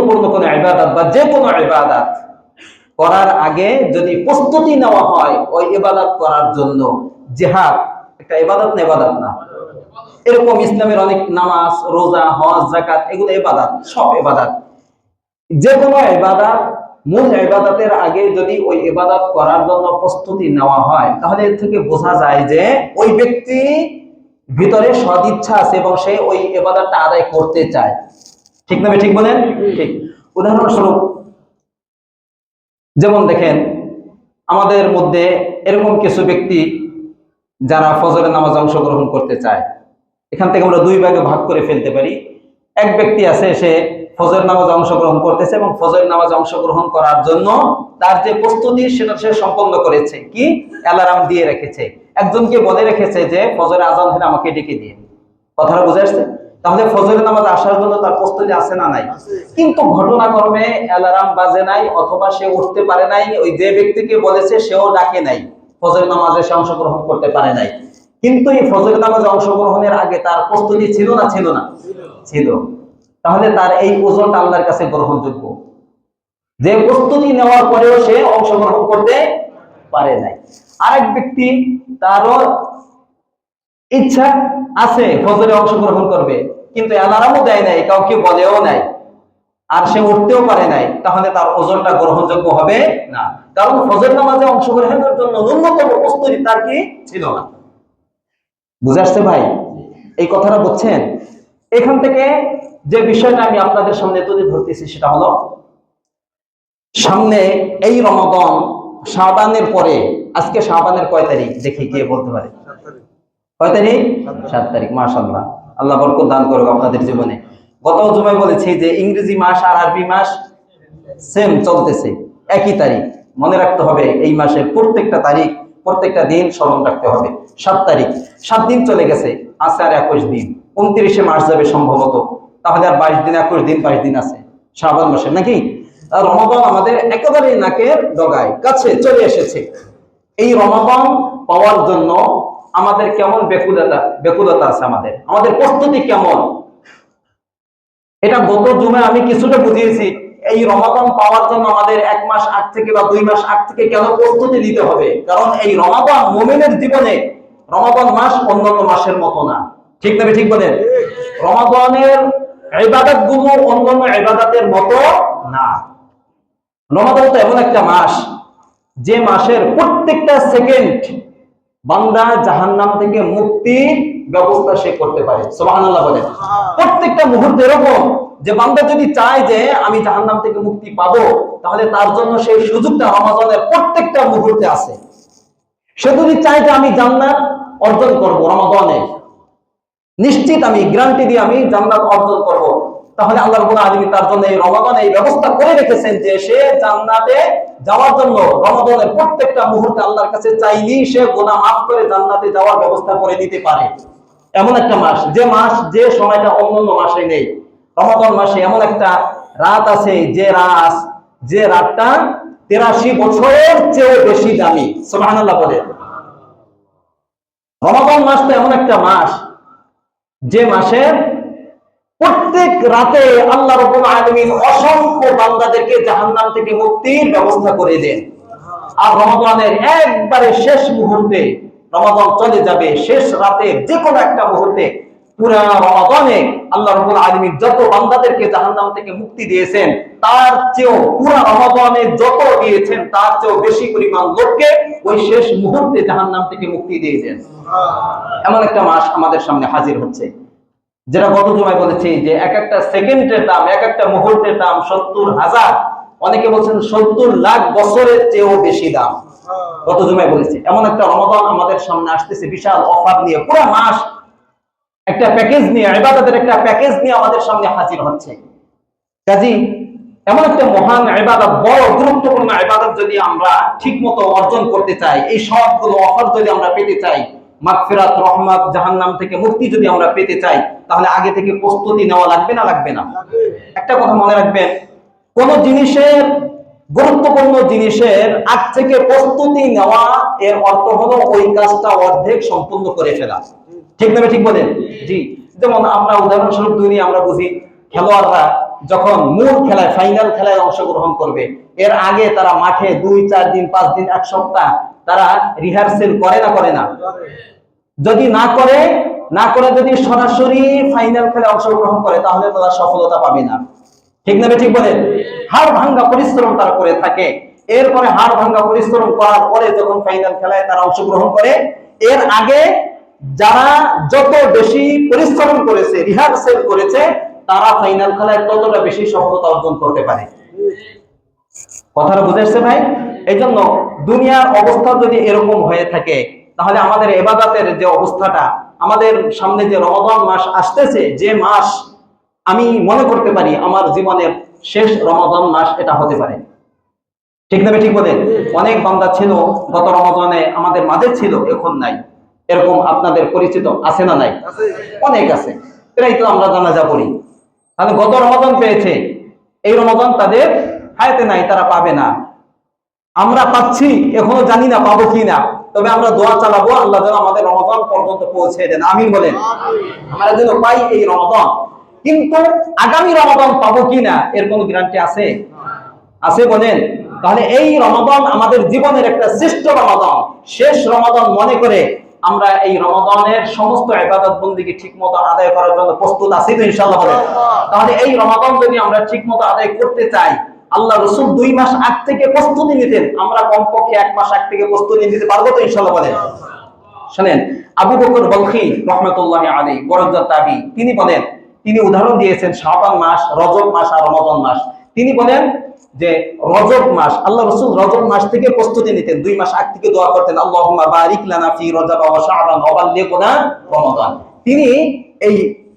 গুরুত্বপূর্ণ কোনো ইবাদত বা যে কোনো ইবাদত করার আগে যদি প্রস্তুতি নেওয়া হয় ওই ইবাদত করার জন্য, জিহাদ একটা ইবাদত না? ইবাদত না? এরকম ইসলামের অনেক নামাজ, রোজা, হজ, যাকাত এগুলো ইবাদত, সব ইবাদত। যে কোনো ইবাদত, মূল ইবাদতের আগে যদি ওই ইবাদত করার জন্য প্রস্তুতি নেওয়া হয়, তাহলে এর থেকে বোঝা যায় যে ওই ব্যক্তি ভিতরে সদিচ্ছা আছে এবং সে ওই ইবাদতটা আদায় করতে চায়। ঠিক না? ঠিক বলেন? ঠিক। উদাহরণস্বরূপ যেমন দেখেন, আমাদের মধ্যে এরকম কিছু ব্যক্তি যারা ফজরের নামাজে অংশগ্রহণ করতে চায়, এখান থেকে আমরা দুই ভাগে ভাগ করে ফেলতে পারি। এক ব্যক্তি আছে, সে ফজর নামাজে অংশগ্রহণ করতেছে এবং ফজর নামাজে অংশগ্রহণ করার জন্য তার যে প্রস্তুতি সেটা সে সম্পন্ন করেছে। কি? অ্যালার্ম দিয়ে রেখেছে, একজনকে বলে রেখেছে যে ফজরে আজান হলে আমাকে ডেকে দিয়ে। কথাটা বুঝে আসছে? তাহলে ফজরের নামাজ আসার জন্য তার প্রস্তুতি আছে না নাই? কিন্তু ঘটনাক্রমে অ্যালার্ম বাজে নাই, অথবা সে উঠতে পারে নাই, ওই যে ব্যক্তিকে বলেছে সেও ডাকে নাই, ফজরের নামাজে সে অংশগ্রহণ করতে পারে নাই। কিন্তু এই ফজরের নামাজে অংশগ্রহণের আগে তার প্রস্তুতি ছিল না? ছিল না? ছিল। তাহলে তার এই ওজনটা আল্লাহর কাছে গ্রহণযোগ্য, যে প্রস্তুতি নেওয়ার পরেও সে অংশগ্রহণ করতে পারে নাই। আরেক ব্যক্তি, তারও ইচ্ছা আছে ফজরে অংশগ্রহণ করবে, কিন্তু অ্যালার্মও দেয় নাই, কাউকে বলেও নাই, আর সে উঠতেও পারে নাই, তাহলে তার ওজনটা গ্রহণযোগ্য হবে না। কারণ ফজর নামাজে অংশগ্রহণের জন্য ন্যূনতম প্রস্তুতি তার কি ছিল না। বুঝে আসছে ভাই? এই কথাটা বুঝছেন? এখান থেকে যে বিষয়টা আমি আপনাদের সামনে তুলে ধরতেছি সেটা হলো, সামনে এই রমাদান, শাবানের পরে, আজকে শাবানের কয় তারিখ দেখি কে বলতে পারে? কয় তারিখ? 7 তারিখ। মাশাআল্লাহ, আল্লাহ বরকত দান করুক আপনাদের জীবনে। গত জুমায় বলেছি যে ইংরেজি মাস আর আরবি মাস সেম চলতেছে, একই তারিখ। মনে রাখতে হবে এই মাসের প্রত্যেকটা তারিখ, প্রত্যেকটা দিন স্মরণ রাখতে হবে। 7 তারিখ, 7 দিন চলে গেছে, আছে আর 21 দিন। 29শে মার্চ যাবে সম্ভবত, তাহলে আর 22 দিন, 21 দিন, 22 দিন আছে শাবান মাসে, নাকি? আর রমাদান আমাদের একেবারে নাকের ডগায় কাছে চলে এসেছে। এই রমাদান পাওয়ার জন্য আমাদের কেমন ব্যাকুলতা আছে, আমাদের প্রস্তুতি কেমন, এটা গত জুমায় আমি কিছুটা বুঝিয়েছি। এই রমাদান পাওয়ার জন্য আমাদের 1 মাস আগ থেকে বা 2 মাস আগ থেকে কেন প্রস্তুতি নিতে হবে? কারণ এই রমাদান মুমিনের জীবনে, রমাদান মাস অন্যান্য মাসের মতো না। ঠিক না? ঠিক বলেন? রমাদানের ইবাদত গুলো অন্যান্য ইবাদতের মতো না। রমাদান তো এমন একটা মাস, যে মাসের প্রত্যেকটা সেকেন্ড বান্দা জাহান্নাম থেকে মুক্তির ব্যবস্থা সে করতে পারে। সুবহানাল্লাহ বলেন। প্রত্যেকটা মুহূর্তে এরকম যে বান্দা যদি চায় যে আমি জাহান্নাম থেকে মুক্তি পাবো, তাহলে তার জন্য সেই সুযোগটা রমাদানের প্রত্যেকটা মুহূর্তে আছে। সে যদি চায় যে আমি জান্নাত অর্জন করব রমাদানে, নিশ্চিত আমি গ্যারান্টি দিয়ে আমি জান্নাত অর্জন করব, তাহলে আল্লাহ রাব্বুল আলামিন তার জন্য এই রমাদানে এই ব্যবস্থা করে রেখেছেন যে সে জান্নাতে যাওয়ার জন্য রমাদানের প্রত্যেকটা মুহূর্তে আল্লাহর কাছে চাইলেই সে গুনাহ মাফ করে জান্নাতে যাওয়ার ব্যবস্থা করে দিতে পারে। এমন একটা মাস, যে সময়টা অন্যান্য মাসে নেই। রমাদান মাসে এমন একটা রাত আছে, যে রাতটা 83 বছরের চেয়ে বেশি দামি। সুবহানাল্লাহ বলে। রমাদান মাসটা এমন একটা মাস, যে মাসের প্রত্যেক রাতে আল্লাহ রাব্বুল আলামিন অসংখ্য বান্দাদেরকে জাহান্নাম থেকে মুক্তির ব্যবস্থা করে দেন। আর রমাদানের একবারে শেষ মুহূর্তে, রমাদান চলে যাবে, শেষ রাতে যে কোনো একটা মুহূর্তে পুরা রমাদানে আল্লাহ রাব্বুল আলামিন যত বান্দাদেরকে জাহান্নাম থেকে মুক্তি দিয়েছেন, তার চেয়েও পুরা রমাদানে যত দিয়েছেন তার চেয়েও বেশি পরিমাণ লোককে ওই শেষ মুহূর্তে জাহান্নাম থেকে মুক্তি দিয়ে দেন। এমন একটা মাস আমাদের সামনে হাজির হচ্ছে, যেটা গত জুমায় বলেছি যে এক একটা সেকেন্ডের দাম, এক একটা মুহূর্তের দাম 70,000, অনেকে বলছেন 70 লাখ বছরের চেয়েও বেশি দাম। গত জুমায় বলেছি এমন একটা রমাদান আমাদের সামনে আসতেছে, বিশাল অফার নিয়ে, পুরো মাস একটা প্যাকেজ নিয়ে, ইবাদতের একটা প্যাকেজ নিয়ে আমাদের সামনে হাজির হচ্ছে। কাজী এমন একটা মহান ইবাদত, বড় গুরুত্বপূর্ণ ইবাদত যদি আমরা ঠিকমতো অর্জন করতে চাই, এই সবগুলো অফার যদি আমরা পেতে চাই, মাগফিরাত, রহমত, জাহান্নাম থেকে মুক্তি যদি আমরা পেতে চাই, তাহলে আগে থেকে প্রস্তুতি নেওয়া লাগবে না? লাগবে না? একটা কথা মনে রাখবেন, কোন জিনিসের, গুরুত্বপূর্ণ জিনিসের আগ থেকে প্রস্তুতি নেওয়া, এর অর্থ হলো ওই কাজটা অর্ধেক সম্পূর্ণ করে ফেলা। ঠিক না? ঠিক বলেন? জি। যেমন আমরা উদাহরণস্বরূপ দুনিয়া আমরা বুঝি, খেলোয়াড়রা যখন মূল খেলায় ফাইনাল খেলায় অংশগ্রহণ করবে, এর আগে তারা মাঠে 2-4 দিন 5 দিন 1 সপ্তাহ তারা রিহার্সেল করে না? যদি না করে যদি সরাসরি ফাইনাল খেলায় অংশগ্রহণ করে তাহলে তারা সফলতা পাবে না। ঠিক না ঠিক বলেন? হাড় ভাঙ্গা পরিশ্রম তারা করে থাকে। এরপরে হাড় ভাঙ্গা পরিশ্রম করার পরে যখন ফাইনাল খেলায় তারা অংশগ্রহণ করে, এর আগে যারা যত বেশি পরিশ্রম করেছে, রিহার্সেল করেছে, তারা ফাইনাল খেলায় ততটা বেশি সফলতা অর্জন করতে পারে। কথাটা বুঝেছে ভাই? এই জন্য দুনিয়ার অবস্থা যদি এরকম হয়ে থাকে, তাহলে আমাদের ইবাদতের যে অবস্থাটা, আমাদের সামনে যে রমাদান মাস আসতেছে, যে মাস আমি মনে করতে পারি আমার জীবনের শেষ রমাদান মাস এটা হতে পারে। ঠিক না ঠিক বলেন? অনেক বান্দা ছিল গত রমাদানে আমাদের মাঝে ছিল, এখন নাই। এরকম আপনাদের পরিচিত আছে না নাই? অনেক আছে। এরাই তো আমরা জানাজা পড়ি। তাহলে গত রমাদান পেয়েছে, এই রমাদান তাদের হায়াতে নাই, তারা পাবে না। আমরা পাচ্ছি, এখনো জানি না পাবো কি না, তবে আমরা দোয়া চালাবো আল্লাহ যেন আমাদের রমাদান পর্যন্ত পৌঁছে দেন। আমিন বলেন। আমরা যেন পাই এই রমাদান। কিন্তু আগামী রমাদান পাবো কি না এর কোনো গ্যারান্টি আছে? আছে বলেন? তাহলে এই রমাদান আমাদের জীবনের একটা শ্রেষ্ঠ রমাদান, শেষ রমাদান মনে করে আমরা এই রমাদানের সমস্ত ইবাদত বন্দেগী ঠিকমতো আদায় করার জন্য প্রস্তুত আছি তো ইনশাআল্লাহ বলেন? তাহলে এই রমাদান যদি আমরা ঠিকমতো আদায় করতে চাই, আল্লাহ রাসূল 2 মাস আগ থেকে প্রস্তুতি নিতেন, আমরা কমপক্ষে 1 মাস আগ থেকে প্রস্তুতি নিতে পারবো তো ইনশাআল্লাহ বলেন? শুনেন, আবু বকর বলখী রাহমাতুল্লাহি আলাইহি বড় তাবী, তিনি বলেন, তিনি উদাহরণ দিয়েছেন শাবান মাস, রজব মাস আর রমাদান মাস। তিনি বলেন যে রজব মাস, আল্লাহ রাসূল রজব মাস থেকে প্রস্তুতি নিতেন, 2 মাস আগ থেকে দোয়া করতেন, আল্লাহুম্মা বারিক লানা ফি রজব ওয়া শাবান ওয়া বাল্লিগনা রমাদান। তিনি এই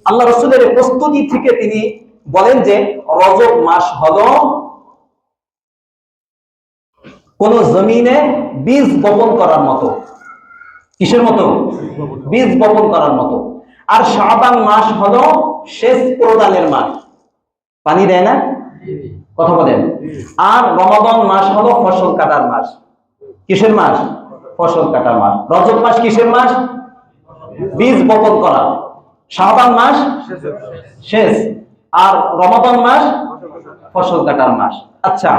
আল্লাহ রাসূলের প্রস্তুতি থেকে তিনি বলেন যে রজব মাস হলো কোন জমিনে বীজ বপন করার মতো। কিসের মতো? বীজ বপন করার মতো। আর শাবান মাস হলো সেচ প্রদানের মাস, পানি দেয় না? কথা বলেন। আর রমাদান মাস হলো ফসল কাটার মাস। কিসের মাস? ফসল কাটার মাস। রজব মাস কিসের মাস? বীজ বপন করা। শাবান মাস শেষ, আর রমাদান মাস ফসল কাটার মাস। আচ্ছা,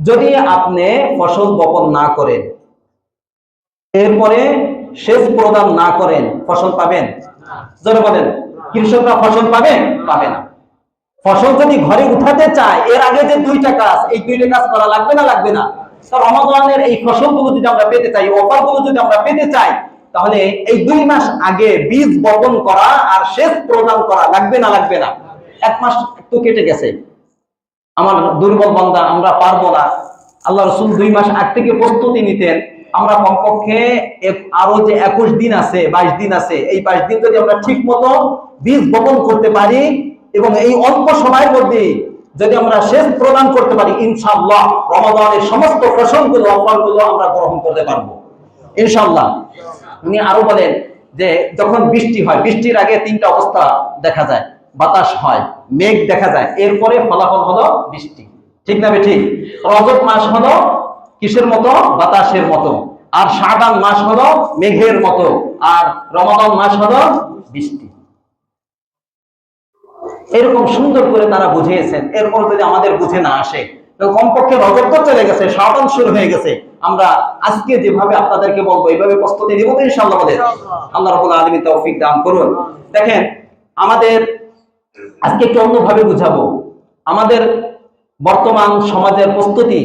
যদি আপনি ফসল বপন না করেন, এরপরে সেচ প্রদান না করেন, ফসল পাবেন? জোরে বলেন। কৃষকরা ফসল পাবে? পাবে না। ফসল যদি ঘরে উঠাতে চায়, এর আগে যে 2টা কাজ, এই 2টা কাজ করা লাগবে না? লাগবে না? রমাদানের এই ফসলগুলো যদি আমরা পেতে চাই, অফারগুলো যদি আমরা পেতে চাই, তাহলে এই 2 মাস আগে বীজ বপন করা আর সেচ প্রদান করা লাগবে না? লাগবে না? 1 মাস তো কেটে গেছে, আমার দুর্বল বান্দা, আমরা পারবো না। আল্লাহ রাসূল 2 মাস আগ থেকে প্রস্তুতি নিতেন। আমরা কমপক্ষে আরো যে 21 দিন আছে, 22 দিন আছে, এই 22 দিন যদি আমরা ঠিক মতো বীজ বপন করতে পারি এবং এই অল্প সময়ের মধ্যে যদি আমরা সেচ প্রদান করতে পারি, ইনশাআল্লাহ রমাদানের সমস্ত ফসলগুলো, অফারগুলো আমরা গ্রহণ করতে পারবো ইনশাআল্লাহ। উনি আরো বলেন যে যখন বৃষ্টি হয়, বৃষ্টির আগে 3টা অবস্থা দেখা যায়। বাতাস হয়, মেঘ দেখা যায়, এরপরে ফলাফল হলো বৃষ্টি। ঠিক না ঠিক? রজব মাস হলো কিসের মতো? বাতাসের মতো। আর শাবান মাস হলো মেঘের মতো। আর রমাদান মাস হলো বৃষ্টি। এরকম সুন্দর করে তারা বুঝিয়েছেন। এরপর যদি আমাদের বুঝে না আসে, কমপক্ষে রজব তো চলে গেছে, শাবান শুরু হয়ে গেছে, আমরা আজকে যেভাবে আপনাদেরকে বলবো এইভাবে প্রস্তুতি নিব তো ইনশাআল্লাহ বলেন? আল্লাহ রাব্বুল আলামিন তৌফিক দান করুন। দেখেন, আমাদের আজকে একটু অন্যভাবে বুঝাবো। আমাদের বর্তমান সমাজের প্রস্তুতি,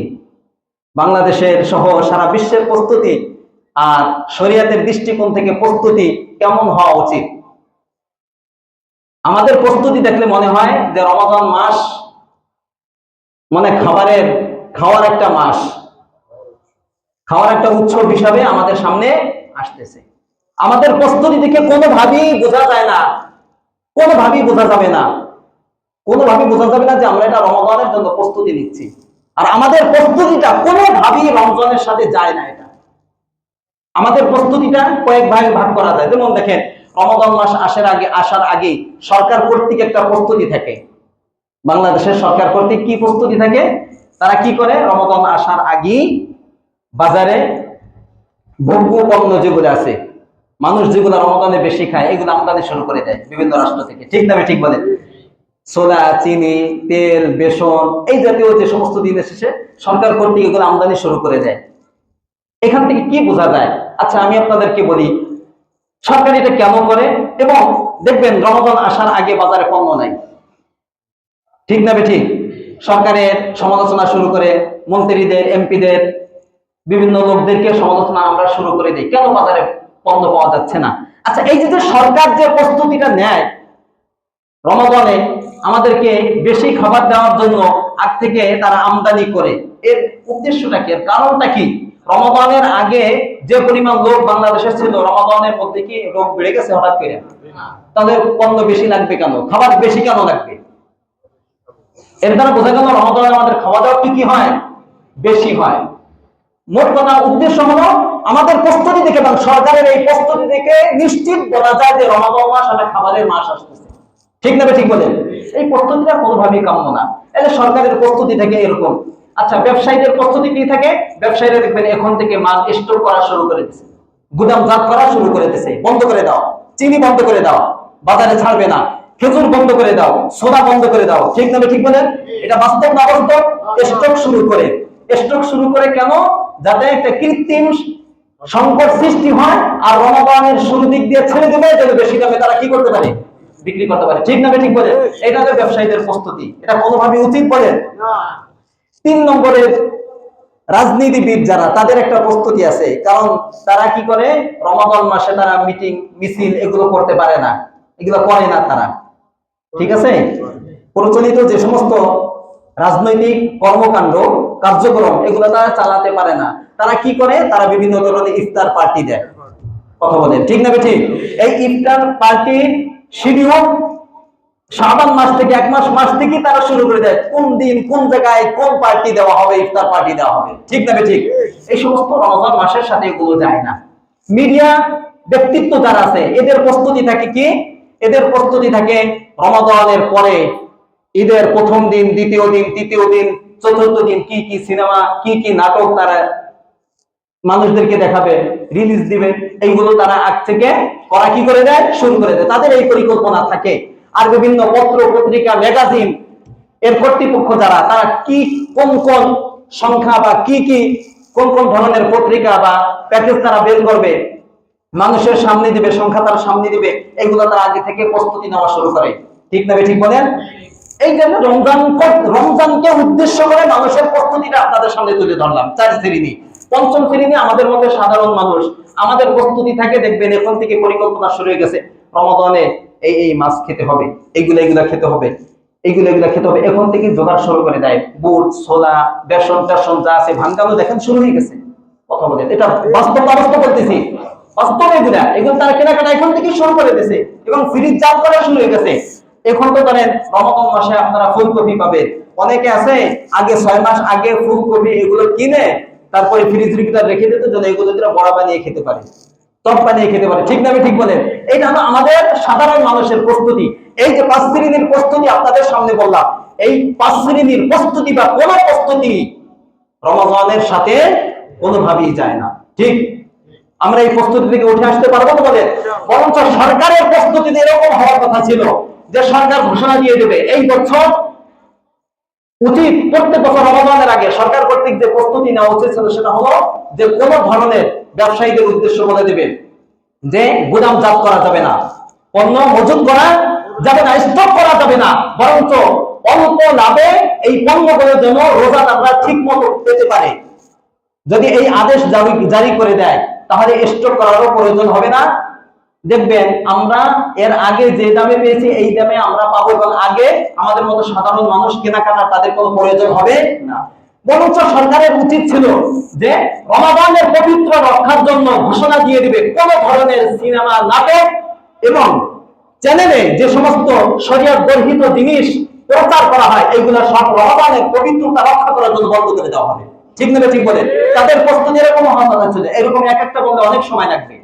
বাংলাদেশের সহ সারা বিশ্বের প্রস্তুতি আর শরীয়তের দৃষ্টিকোণ থেকে প্রস্তুতি কেমন হওয়া উচিত? আমাদের প্রস্তুতি দেখলে মনে হয় যে রমাদান মাস মানে খাওয়ার একটা মাস, খাওয়ার একটা উৎসব হিসাবে আমাদের সামনে আসতেছে। আমাদের প্রস্তুতি দেখে কোনোভাবেই বোঝা যায় না, কোনোভাবেই বোঝা যাবে না, কোনোভাবেই বোঝা যাবে না যে আমরা এটা রমাদানের জন্য প্রস্তুতি নিচ্ছি। আর আমাদের প্রস্তুতিটা কোনোভাবেই রমজানের সাথে যায় না। এটা আমাদের প্রস্তুতিটা কয়েক ভাগে ভাগ করা যায়। যেমন দেখেন, রমাদান মাস আসার আগে সরকার কর্তৃক একটা প্রস্তুতি থাকে। বাংলাদেশের সরকার কর্তৃক কি প্রস্তুতি থাকে? তারা কি করে? রমাদান আসার আগে বাজারে ভোগ্য পণ্য যেগুলো আছে, মানুষ যেগুলো রমাদানে বেশি খায়, এগুলো আমদানি শুরু করে দেয় বিভিন্ন রাষ্ট্র থেকে। ঠিক না ঠিক বলেন? ছোলা, চিনি, তেল, বেসন এই জাতীয় যে সমস্ত দিনের শেষে সরকার কর্তৃক এগুলো আমদানি শুরু করে দেয়। এখান থেকে কি বোঝা যায়? আচ্ছা আমি আপনাদেরকে বলি সরকার এটা কেন করে। এবং দেখবেন রমজান আসার আগে বাজারে পণ্য নাই, ঠিক না ঠিক? সরকারের সমালোচনা শুরু করে, মন্ত্রীদের, এমপিদের, বিভিন্ন লোকদেরকে সমালোচনা আমরা শুরু করে দিই, কেন বাজারে পণ্য পাওয়া যাচ্ছে না। আচ্ছা এই যে সরকার যে প্রস্তুতিটা নেয় রমাদানে আমাদেরকে বেশি খাবার দেওয়ার জন্য আগ থেকে তারা আমদানি করে, এর উদ্দেশ্যটা কি, এর কারণটা কি? রমাদানের আগে যে পরিমাণ লোক বাংলাদেশে ছিল রমাদানের মধ্যে কি রোগ বেড়ে গেছে হঠাৎ করে? তাদের পণ্য বেশি লাগবে কেন, খাবার বেশি কেন লাগবে? এর দ্বারা বোঝা গেল রমাদানে আমাদের খাওয়া দাওয়া কি হয়, বেশি হয়। মোট কথা উদ্দেশ্য হলো আমাদের প্রস্তুতি দেখে, এবং সরকারের এই প্রস্তুতি দেখে নিশ্চিত বলা যায় যে রমাদান মাস একটা খাবারের মাস আসতেছে, ঠিক না ঠিক বলেন? এই প্রস্তুতিটা কোনোভাবেই কাম্য না। এই যে সরকারের প্রস্তুতি থেকে এরকম। আচ্ছা ব্যবসায়ীদের প্রস্তুতি কি থাকে? ব্যবসায়ীরা দেখবেন এখন থেকে মাল স্টোর করা শুরু করে দিচ্ছে, গুদামজাত করা শুরু করে দিচ্ছে। বন্ধ করে দাও, চিনি বন্ধ করে দাও, বাজারে ছাড়বে না, খেজুর বন্ধ করে দাও, সোডা বন্ধ করে দাও, ঠিক না ঠিক বলেন? এটা বাস্তব না বাস্তব? স্টক শুরু করে, স্টক শুরু করে কেন? যাতে একটা কৃত্রিম সংকট সৃষ্টি হয়, আর রমাদানের শুরু দিক দিয়ে ছেড়ে দেবে যাতে বেশি দামে তারা কি করতে পারে, বিক্রি করতে পারে, ঠিক না ঠিক বলেন? এটা তো ব্যবসায়ীদের প্রস্তুতি, এটা কোনোভাবে উচিত বলেন? 3 নম্বরের রাজনীতিবিদ যারা, তাদের একটা প্রস্তুতি আছে। কারণ তারা কি করে, রমাদান মাসে তারা মিটিং মিছিল এগুলো করতে পারে না, এগুলো করে না তারা, ঠিক আছে? প্রচলিত যে সমস্ত রাজনৈতিক কর্মকাণ্ড কার্যক্রম এগুলো তারা চালাতে পারে না। তারা কি করে, তারা বিভিন্ন ধরনের ইফতার পার্টি দেয়, কথা বলেন ঠিক না ঠিক? এই ইফতার পার্টির শিডিউল শাবান মাস থেকে, 1 মাস থেকে তারা শুরু করে দেয়, কোন দিন কোন জায়গায় কোন পার্টি দেওয়া হবে, ইফতার পার্টি দেওয়া হবে, ঠিক না ঠিক? এই সমস্ত রমজান মাসের সাথে এগুলো যায় না। মিডিয়া ব্যক্তিত্ব যারা আছে এদের প্রস্তুতি থাকে কি, এদের প্রস্তুতি থাকে রমাদানের পরে ঈদের প্রথম দিন, দ্বিতীয় দিন, তৃতীয় দিন, চতুর্থ দিন কি কি সিনেমা, কি কি নাটক তারা মানুষদেরকে দেখাবে, রিলিজ দিবে, এইগুলো তারা আগ থেকে করা কি করে দেয়, শুরু করে দেয়। তাদের এই পরিকল্পনা থাকে। আর বিভিন্ন পত্র পত্রিকা ম্যাগাজিন এর কর্তৃপক্ষ যারা, তারা কি কোন কোন সংখ্যা বা কি কি কোন কোন ধরনের পত্রিকা বা প্যাকেজ তারা বের করবে, মানুষের সামনে দিবে, সংখ্যা তারা সামনে দিবে, এগুলো তারা আগে থেকে প্রস্তুতি নেওয়া শুরু করে, ঠিক না ঠিক বলেন? এই জন্য রমজানকে উদ্দেশ্য করে মানুষের প্রস্তুতিটা আপনাদের সামনে তুলে ধরলাম। 4 শ্রেণী। 5ম শ্রেণী আমাদের মধ্যে সাধারণ মানুষ, আমাদের প্রস্তুতি থাকে, দেখবেন এখন থেকে পরিকল্পনা শুরু হয়ে গেছে, রমাদানে এই মাছ খেতে হবে, এগুলা খেতে হবে, এগুলা খেতে হবে, এখন থেকে জোগাড় শুরু করে দেয়। বুট, ছোলা, বেসন টেসন যা আছে ভাঙ্গানো দেখেন শুরু হয়ে গেছে, কথা বলেন? এটা বাস্তব অবস্থা বলতেছি, বাস্তব এগুলো তারা কেনাকাটা এখন থেকে শুরু করে দিয়েছে, এবং ফ্রিজ জাল করা শুরু হয়ে গেছে। এখন তো ধরেন রমজান মাসে আপনারা ফুলকপি পাবেন, অনেকে আছে আগে 6 মাস আগে ফুলকপি এগুলো কিনে তারপরে ফ্রিজের ভিতরে রেখে দিতে, যেন এগুলো দিয়ে বড়া বানিয়ে খেতে পারে, টক বানিয়ে খেতে পারে, ঠিক না ঠিক বলেন? এটা হলো আমাদের সাধারণ মানুষের প্রস্তুতি। এই যে 5 শ্রেণীর প্রস্তুতি আপনাদের সামনে বললাম, এই 5 শ্রেণীর প্রস্তুতি বা কোন প্রস্তুতি রমজানের সাথে কোনোভাবেই যায় না, ঠিক? আমরা এই প্রস্তুতি থেকে উঠে আসতে পারবো তো বলেন? বরঞ্চ সরকারের প্রস্তুতি এরকম হওয়ার কথা ছিল যে সরকার ঘোষণা দিয়ে দেবে এই বছর, উচিত প্রত্যেক বছর রমজানের আগে সরকার কর্তৃক যে প্রস্তুতি নেওয়া উচিত ছিল সেটা হলো যে কোন ধরনের ব্যবসায়ীদের উদ্দেশ্য বলে দেবে যে গুদামজাত করা যাবে না, পণ্য মজুত করা যাবে না, স্টক করা যাবে না, বরঞ্চ অল্প লাভে এই পণ্যগুলোর জন্য রোজাদাররা ঠিক মতো পেতে পারে। যদি এই আদেশ জারি করে দেয় তাহলে স্টক করারও প্রয়োজন হবে না। দেখবেন আমরা এর আগে যে দামে পেয়েছি এই দামে আমরা পাবো, এবং আগে আমাদের মতো সাধারণ মানুষ কেনাকাটা তাদের কোনো প্রয়োজন হবে না। বরঞ্চ সরকারের উচিত ছিল যে রমাদানের পবিত্র রক্ষার জন্য ঘোষণা দিয়ে দিবে কোন ধরনের সিনেমা, নাটক এবং চ্যানেলে যে সমস্ত শরীয়ত বর্হিত জিনিস প্রচার করা হয় এগুলো সব রমাদানের পবিত্রতা রক্ষা করার জন্য বন্ধ করে দেওয়া হবে, ঠিক না ঠিক বলেন? তাদের প্রস্তুতি এরকম হওয়ার কথা ছিল, এরকম এক একটা বলতে অনেক সময় লাগবে।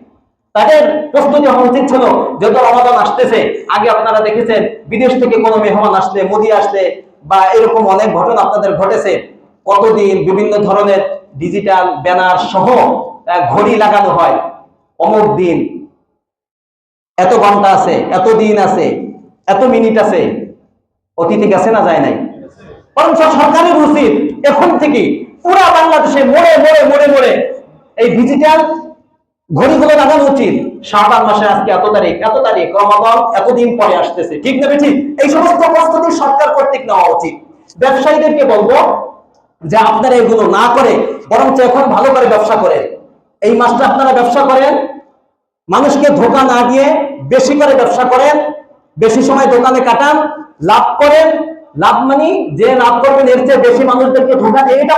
তাদের প্রস্তুতি হওয়া উচিত ছিল, যেহেতু রমাদান আসতেছে, আগে আপনারা দেখেছেন বিদেশ থেকে কোনো মেহমান আসলে, মোদি আসলে বা এরকম অনেক ঘটনা আপনাদের ঘটেছে, কতদিন বিভিন্ন ধরনের ডিজিটাল ব্যানার সহ ঘড়ি লাগানো হয়, অমুক দিন এত ঘন্টা আছে, এত দিন আছে, এত মিনিট আছে, অতীতে গেছে না যায় নাই? বরঞ্চ সরকারের উচিত এখন থেকে পুরা বাংলাদেশে মোড়ে মোড়ে মোড়ে মোড়ে এই ডিজিটাল ঘড়িগুলো লাগানো উচিত। শাবান মাসে আজকে এত তারিখ, এত তারিখ, রমাদান এতদিন পরে আসতেছে, ঠিক না ঠিক? এই সমস্ত প্রস্তুতি সরকার কর্তৃক নেওয়া উচিত। ব্যবসায়ীদেরকে বলবো যে আপনারা এগুলো না করে বরঞ্চ এখন ভালো করে ব্যবসা করেন। এই মাসটা আপনারা ব্যবসা করেন, মানুষকে ধোঁকা না দিয়ে বেশি করে ব্যবসা করেন, বেশি সময় দোকানে কাটান, লাভ করেন। লাভ মানে যে লাভ করবেন এর চেয়ে বেশি মানুষদেরকে ধোঁকা দিয়ে, এটা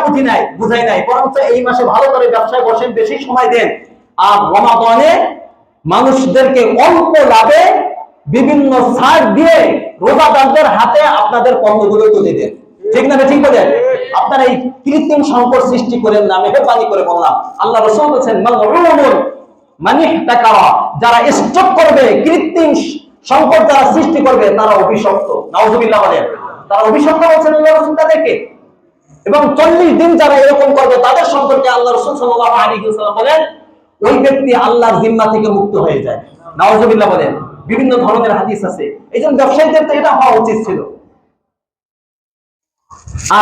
বুঝাই নাই, বরঞ্চ এই মাসে ভালো করে ব্যবসায় বসেন, বেশি সময় দেন। আর রমাদানে মানুষদেরকে অল্প লাভে বিভিন্ন ছাড় দিয়ে রোজাদারদের হাতে আপনাদের পণ্যগুলো তুলে দেন, ঠিক না ঠিক বলেন? আপনারা এই কৃত্রিম সংকট সৃষ্টি করেন না, মেহেরবানি করে বললাম। আল্লাহ রাসূল বলেছেন মালউনুন মানিহতাকারা, যারা স্টক করবে, কৃত্রিম সংকট যারা সৃষ্টি করবে তারা অভিশপ্ত। নাউযুবিল্লাহ বলেন, তারা অভিশপ্ত বলছেন আল্লাহ রাসূল তাদেরকে। এবং 40 দিন যারা এরকম করবে তাদের সম্পর্কে আল্লাহ রাসূল সাল্লাল্লাহু আলাইহি ওয়াসাল্লাম বলেন ওই ব্যক্তি আল্লাহর জিম্মা থেকে মুক্ত হয়ে যায়। নাউযুবিল্লাহ বলেন। বিভিন্ন ধরনের হাদিস আছে। এইজন্য ব্যবসায়ীদের তো এটা হওয়া উচিত ছিল।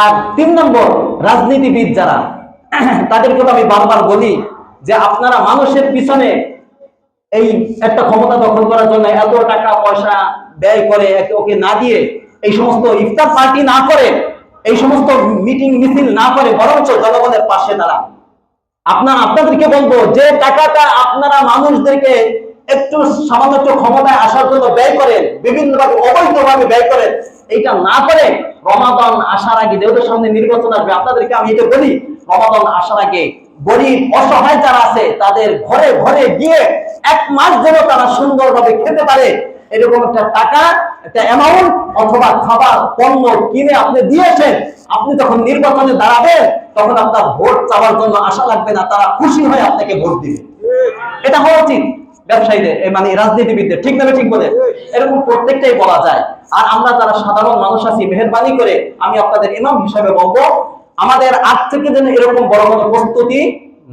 আর 3 নম্বর, রাজনীতিবিদ যারা, তাদেরকে তো আমি বারবার বলি যে আপনারা মানুষের পিছনে এই একটা ক্ষমতা দখল করার জন্য এত টাকা পয়সা ব্যয় করে ওকে না দিয়ে, এই সমস্ত ইফতার পার্টি না করে, এই সমস্ত মিটিং মিছিল না করে বরঞ্চ জনগণের পাশে দাঁড়ান। আপনাদেরকে বলবো যে টাকাটা আপনারা মানুষদেরকে একটু সামান্য একটু ক্ষমতায় আসার জন্য ব্যয় করেন, বিভিন্নভাবে অবৈধভাবে ব্যয় করেন, এইটা না করে রমাদান আসার আগে, যেহেতু সামনে নির্বাচন আসবে, আপনাদেরকে আমি এটা বলি, রমাদান আসার আগে গরিব অসহায় যারা আছে তাদের ঘরে ঘরে গিয়ে 1 মাস যেন তারা সুন্দরভাবে খেতে পারে এরকম একটা টাকা, একটা অ্যামাউন্ট অথবা খাবার পণ্য কিনে আপনি দিয়েছেন। আপনি যখন নির্বাচনে দাঁড়াবেন তখন আপনার ভোট চাওয়ার জন্য আশা লাগবে না, তারা খুশি হয়ে আপনাকে ভোট দিবে। এটা হওয়া উচিত ব্যবসায়ীদের, মানে রাজনীতিবিদদের, ঠিক না ঠিক বলে? এরকম প্রত্যেকটাই বলা যায়। আর আমরা যারা সাধারণ মানুষ আছি, মেহেরবানি করে আমি আপনাদের ইমাম হিসাবে বলবো, আমাদের আজ থেকে যেন এরকম বড় বড় প্রস্তুতি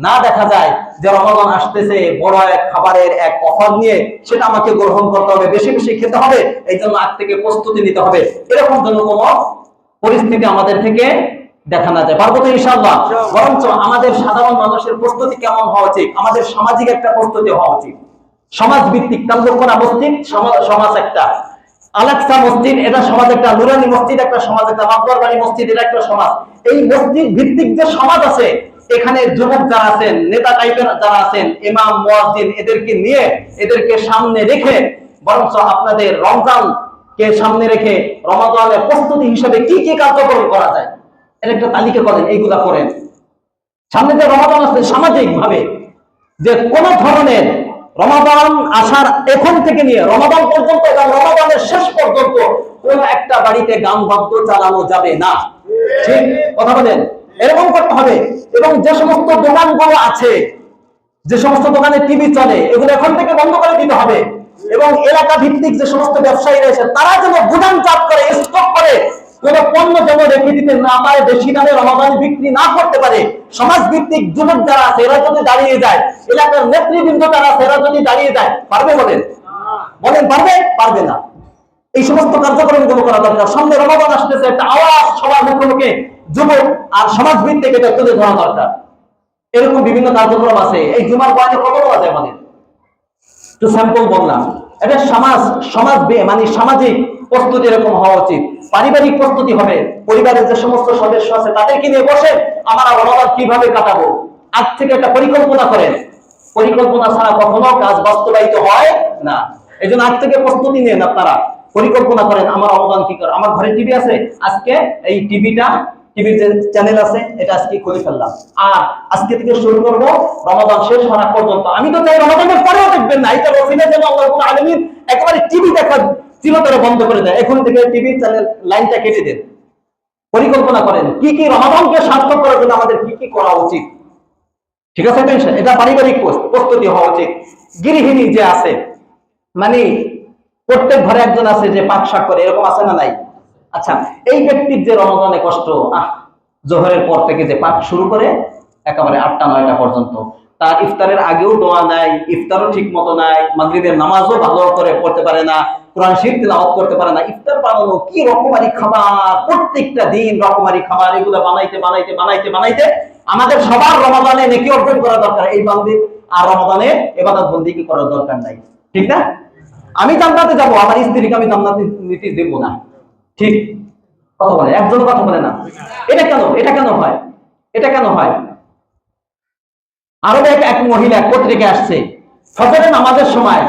না দেখা যায় যে রমাদান আসতেছে, বড় এক খাবারের এক অফার নিয়ে সেটা আমাকে গ্রহণ করতে হবে, বেশি বেশি খেতে হবে, এই জন্য আজ থেকে প্রস্তুতি নিতে হবে, এরকম যেন কোনো পরিস্থিতি আমাদের থেকে দেখা না যায়। পারবো তো ইনশাআল্লাহ? বরঞ্চ আমাদের সাধারণ মানুষের প্রস্তুতি কেমন হওয়া উচিত? আমাদের সামাজিক একটা প্রস্তুতি হওয়া উচিত, সমাজ ভিত্তিক। তালুকরা মসজিদ সমাজ একটা, আলাক্সা মসজিদ এটা সমাজ একটা, নুরানি মসজিদ একটা সমাজ একটা, মাকবর বাড়ি মসজিদ এটা একটা সমাজ। এই মসজিদ ভিত্তিক যে সমাজ আছে, এখানে যুবক যারা আছেন, নেতা টাইপের যারা আছেন, ইমাম মুয়াজ্জিন, এদেরকে নিয়ে, এদেরকে সামনে রেখে বরঞ্চ আপনাদের রমজান কে সামনে রেখে রমাদানের প্রস্তুতি হিসেবে কি কি কার্যক্রম করা যায় এর একটা তালিকা করেন, এইগুলা করেন। সামনে যে রমাদান আসছে, সামাজিক ভাবে যে কোন ধরনের রমাদান আসার এখন থেকে নিয়ে রমাদান পর্যন্ত এবং রমাদানের শেষ পর্যন্ত কোন একটা বাড়িতে গান বাদ্য চালানো যাবে না, ঠিক কথা বলেন? এরকম করতে হবে। এবং যে সমস্ত দোকানগুলো আছে, যে সমস্ত দোকানে টিভি চলে, এগুলো এখন থেকে বন্ধ করে দিতে হবে। এবং এলাকা ভিত্তিক যে সমস্ত ব্যবসায়ী রয়েছে তারা যেন গুদাম চাপ করে, স্টক করে, কোন পণ্য যেন রেখে দিতে না পারে, বেশি দামে রমাদান বিক্রি না করতে পারে। সমাজ ভিত্তিক যুবক যারা আছে এরা যদি দাঁড়িয়ে যায়, এলাকার নেতৃবৃন্দ যারা আছে এরা যদি দাঁড়িয়ে যায়, পারবে? বলেন পারবে? পারবে না। এই সমস্ত কার্যক্রম গুলো করা দরকার। সামনে রমাদান আসতেছে, একটা আওয়াজ সবার মুখে মুখে যুবক আর সমাজ ভিত্তিক এটা তুলে ধরা দরকার। এরকম বিভিন্ন কার্যক্রম আছে। এই জুমার বয়ানে কত বলা যায় আমাদের? তো স্যাম্পল বললাম। এটা সমাজ মানে সামাজিক প্রস্তুতি এরকম হওয়া উচিত। পারিবারিক প্রস্তুতি হবে, পরিবারের যে সমস্ত সদস্য আছে তাদেরকে নিয়ে বসে আমরা রমাদান কিভাবে কাটাবো, আজ থেকে একটা পরিকল্পনা করেন। পরিকল্পনা ছাড়া কখনো কাজ বাস্তবায়িত হয় না। এই জন্য আজ থেকে প্রস্তুতি নেন, আপনারা পরিকল্পনা করেন আমার রমাদান কি করে। আমার ঘরে টিভি আছে, আজকে এই টিভির যে চ্যানেল আছে এটা আজকে খুলে ফেললাম, আর আজকে থেকে শুরু করবো রমাদান শেষ হওয়া পর্যন্ত। আমি তো চাই রমাদানের পরেও দেখবেন না, এটা রসিলা যেন আল্লাহ রাব্বুল আলামিন একেবারে টিভি দেখা চিরতরে বন্ধ করে দেয়। এখন থেকে টিভি চ্যানেল লাইনটা কেটে দেন। পরিকল্পনা করেন কি কি রমাদানকে সার্থক করার জন্য আমাদের কি কি করা উচিত, ঠিক আছে? এটা পারিবারিক প্রস্তুতি হওয়া উচিত। গৃহিণী যে আছে, মানে প্রত্যেক ঘরে একজন আছে যে পাক শাক করে, এরকম আছে না নাই? আচ্ছা, এই ব্যক্তির যে রমাদানে কষ্ট, জোহরের পর থেকে যে পাক শুরু করে একেবারে 8টা-9টা পর্যন্ত, তার ইফতারের আগেও দোয়া নাই, ইফতারও ঠিক মতো নাই, মাগরিবের নামাজও ভালো করে পড়তে পারে না, কোরআন শরীফ তেলাওয়াত করতে পারে না, ইফতার বানানো কি রকমারি খাবার, প্রত্যেকটা দিন রকমারি খাবার, এগুলো বানাইতে বানাইতে বানাইতে বানাইতে আমাদের সবার রমাদানে নেকি অর্জন করা দরকার, এই বান্দে আর রমাদানে ইবাদত বন্দেগী করার দরকার নাই, ঠিক না? আমি জান্নাতে যাব, আমার স্ত্রীকে আমি জান্নাতে নিতে দেব না, ঠিক? কথা বলে একজন, কথা বলে না। এটা কেন, এটা কেন হয়, এটা কেন হয়? আরো এক মহিলা পত্রিকা আসছে, ফজরের নামাজের সময়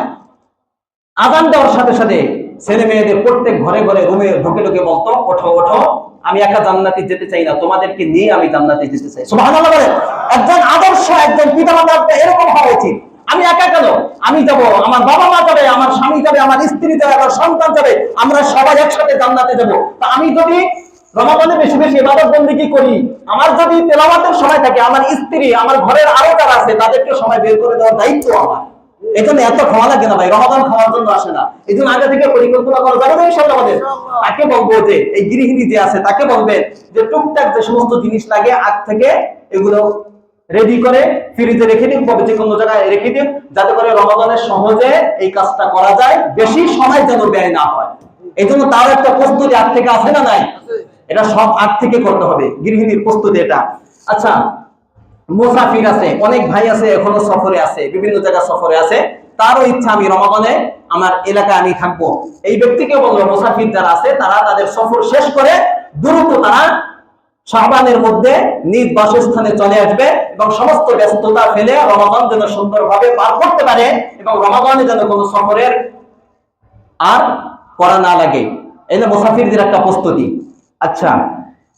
আযান দেওয়ার সাথে সাথে ছেলে মেয়েদের প্রত্যেক ঘরে ঘরে রুমে ঢুকে ঢুকে বলতো, ওঠো ওঠো, আমি একা জান্নাতে যেতে চাই না, তোমাদেরকে নিয়ে আমি জান্নাতে যেতে চাই। সুবহানাল্লাহ বলেন। একজন আদর্শ, একজন পিতামাতা এরকম হওয়া উচিত। আমি একা কেন, আমি যাব, আমার বাবা মা যাবে, আমার স্বামী যাবে, আমার স্ত্রী যাবে, আমার সন্তান যাবে, আমরা সবাই একসাথে জান্নাতে যাব। তা আমি যদি রমাদানে বেশি বেশি ইবাদত বন্দেগী করি, আমার যদি তেলাওয়াতের সময় থাকে, আমার স্ত্রী, আমার ঘরের আরো যারা আছে তাদেরকে সময় বের করে দেওয়ার দায়িত্ব আমার। এই জন্য এত খাওয়া লাগে না ভাই, রমাদান খাওয়ার জন্য আসে না, এই জন্য আগে থেকে পরিকল্পনা করা যাবে না ইনশাআল্লাহ। আমাদের তাকে বলবো যে এই গৃহিণী যে আছে তাকে বলবেন যে টুকটাক যে সমস্ত জিনিস লাগে আগ থেকে এগুলো রেডি করে ফ্রিজে রেখে দিন, যে কোনো জায়গায় রেখে দিন, যাতে করে রমাদানের সহজে এই কাজটা করা যায়, বেশি সময় যেন ব্যয় না হয়। এই জন্য তার একটা প্রস্তুতি আগ থেকে আছে না নাই? এটা সব আগ থেকে করতে হবে, গৃহিণীর প্রস্তুতি এটা। আচ্ছা, মুসাফির আছে, অনেক ভাই আছে এখনো সফরে আছে, বিভিন্ন জায়গায় সফরে আছে, তারও ইচ্ছা আমি রমাদানে আমার এলাকায় আমি থাকবো। এই ব্যক্তিকে বলবো, মুসাফির যারা আছে তারা তাদের সফর শেষ করে দ্রুত তারা শাবানের মধ্যে নিজ বাসস্থানে চলে আসবে এবং সমস্ত ব্যস্ততা ফেলে রমাদান যেন সুন্দরভাবে পার করতে পারে এবং রমাদানে যেন কোনো সফরের আর করা না লাগে। এই যে মুসাফিরদের একটা প্রস্তুতি। আচ্ছা,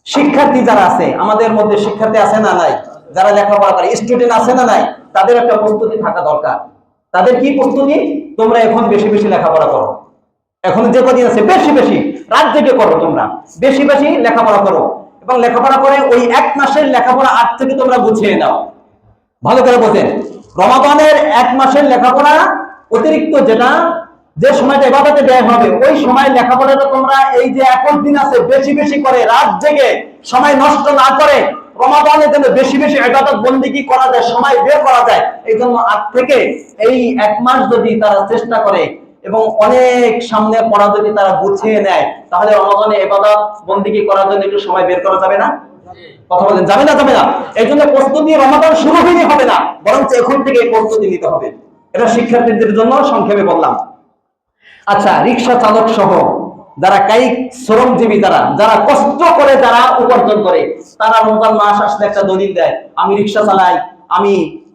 শিক্ষার্থী যারা আছে, আমাদের মধ্যে শিক্ষার্থী আছে না নাই, যারা লেখাপড়া করে স্টুডেন্ট আছে না নাই, তাদের একটা প্রস্তুতি থাকা দরকার। তাদের কি প্রস্তুতি? তোমরা এখন বেশি বেশি লেখাপড়া করো, এখন যে কদিন আছে বেশি বেশি রাত জেগে করো, তোমরা বেশি বেশি লেখাপড়া করো এবং লেখাপড়া করে ওই এক মাসের লেখাপড়া আজ থেকে তোমরা গুছিয়ে নাও। ভালো করে বোঝেন, রমাদানের এক মাসের লেখাপড়া অতিরিক্ত যেটা যে সময়টা ইবাদতে ব্যয় হবে, ওই সময় লেখাপড়াটা তোমরা এই যে 21 দিন আছে বেশি বেশি করে রাত জেগে সময় নষ্ট না করে রমাদানে যেন বেশি বেশি ইবাদত বন্দেগী করা যায়, সময় বের করা যায়। এই জন্য আজ থেকে এই এক মাস যদি তারা চেষ্টা করে এবং অনেক সামনে পড়া যদি তারা গুছিয়ে নেয়, তাহলে রমাদানে ইবাদত বন্দেগী করার জন্য একটু সময় বের করা যাবে না? কথা বলেন, যাবে না? যাবে না। এই জন্য প্রস্তুতি রমাদান শুরু হয়নি হবে না, বরং এখন থেকে প্রস্তুতি নিতে হবে। এটা শিক্ষার্থীদের জন্য সংক্ষেপে বললাম। আচ্ছা, রিক্সা চালক সহ যারা কায়িক শ্রমজীবী, যারা যারা কষ্ট করে যারা উপার্জন করে, তারা রমজান মাস আসলে একটা দলিল দেয়, আমি রিক্সা চালাই, আমি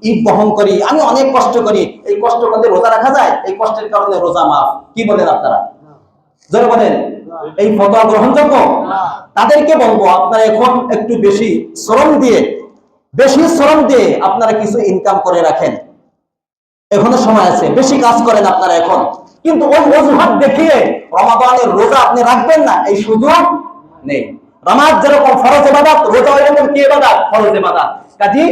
ঈদ বহন করি, আমি অনেক কষ্ট করি, এই কষ্ট করতে রোজা রাখা যায়? এই কষ্টের কারণে রোজা মাফ? কি বলেন আপনারা? জোরে বলেন, এই ফতোয়া গ্রহণযোগ্য? তাদেরকে বলবো, আপনারা এখন একটু বেশি শ্রম দিয়ে আপনারা কিছু ইনকাম করে রাখেন, এখনো সময় আছে, বেশি কাজ করেন আপনারা এখন। কিন্তু ওই অজুহাত দেখিয়ে রমাদানের রোজা আপনি রাখবেন না, এই সুযোগ নেই। নামাজ যেরকম ফরজ ইবাদত, রোজা এরকম কি ইবাদত? ফরজ ইবাদত। কাজী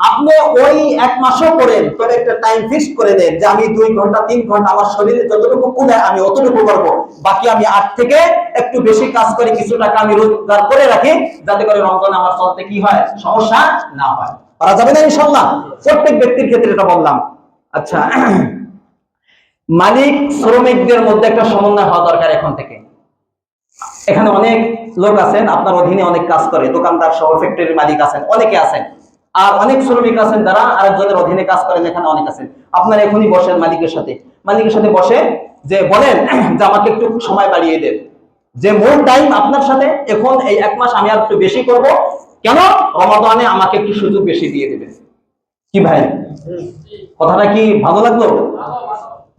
আপনি ওই এক মাসও করেন, তবে একটা টাইম ফিক্স করে দেন যে আমি 2 ঘন্টা 3 ঘন্টা আমার শরীরে যতটুকু কুলায় আমি অতটুকু করব, বাকি আমি 8 থেকে একটু বেশি কাজ করে কিছু টাকা আমি রোজগার করে রাখি, যাতে করে রমজান আমার চলতে কি হয়, সমস্যা না হয়। পারা যাবে না ইনশাআল্লাহ? প্রত্যেক ব্যক্তির ক্ষেত্রে এটা বললাম। আচ্ছা, মালিক শ্রমিকদের মধ্যে একটা সমন্বয় হওয়া দরকার এখন থেকে। এখানে অনেক লোক আছেন, আপনার অধীনে অনেক কাজ করে, দোকানদার সহ ফ্যাক্টরির মালিক আছেন, অনেকে আছেন, আর অনেক শ্রমিক আছেন যারা আরেকজনের অধীনে কাজ করেন, এখানে অনেক আছেন। আপনারা এখনই বসেন মালিকের সাথে বসে যে বলেন যে আমাকে একটু সময় বাড়িয়ে দেন, যে মূল টাইম আপনার সাথে এখন এই এক মাস আমি আর একটু বেশি করব, কেন? রমাদানে আমাকে একটু সুযোগ বেশি দিয়ে দেবেন। কি ভাই, কথাটা কি ভালো লাগলো?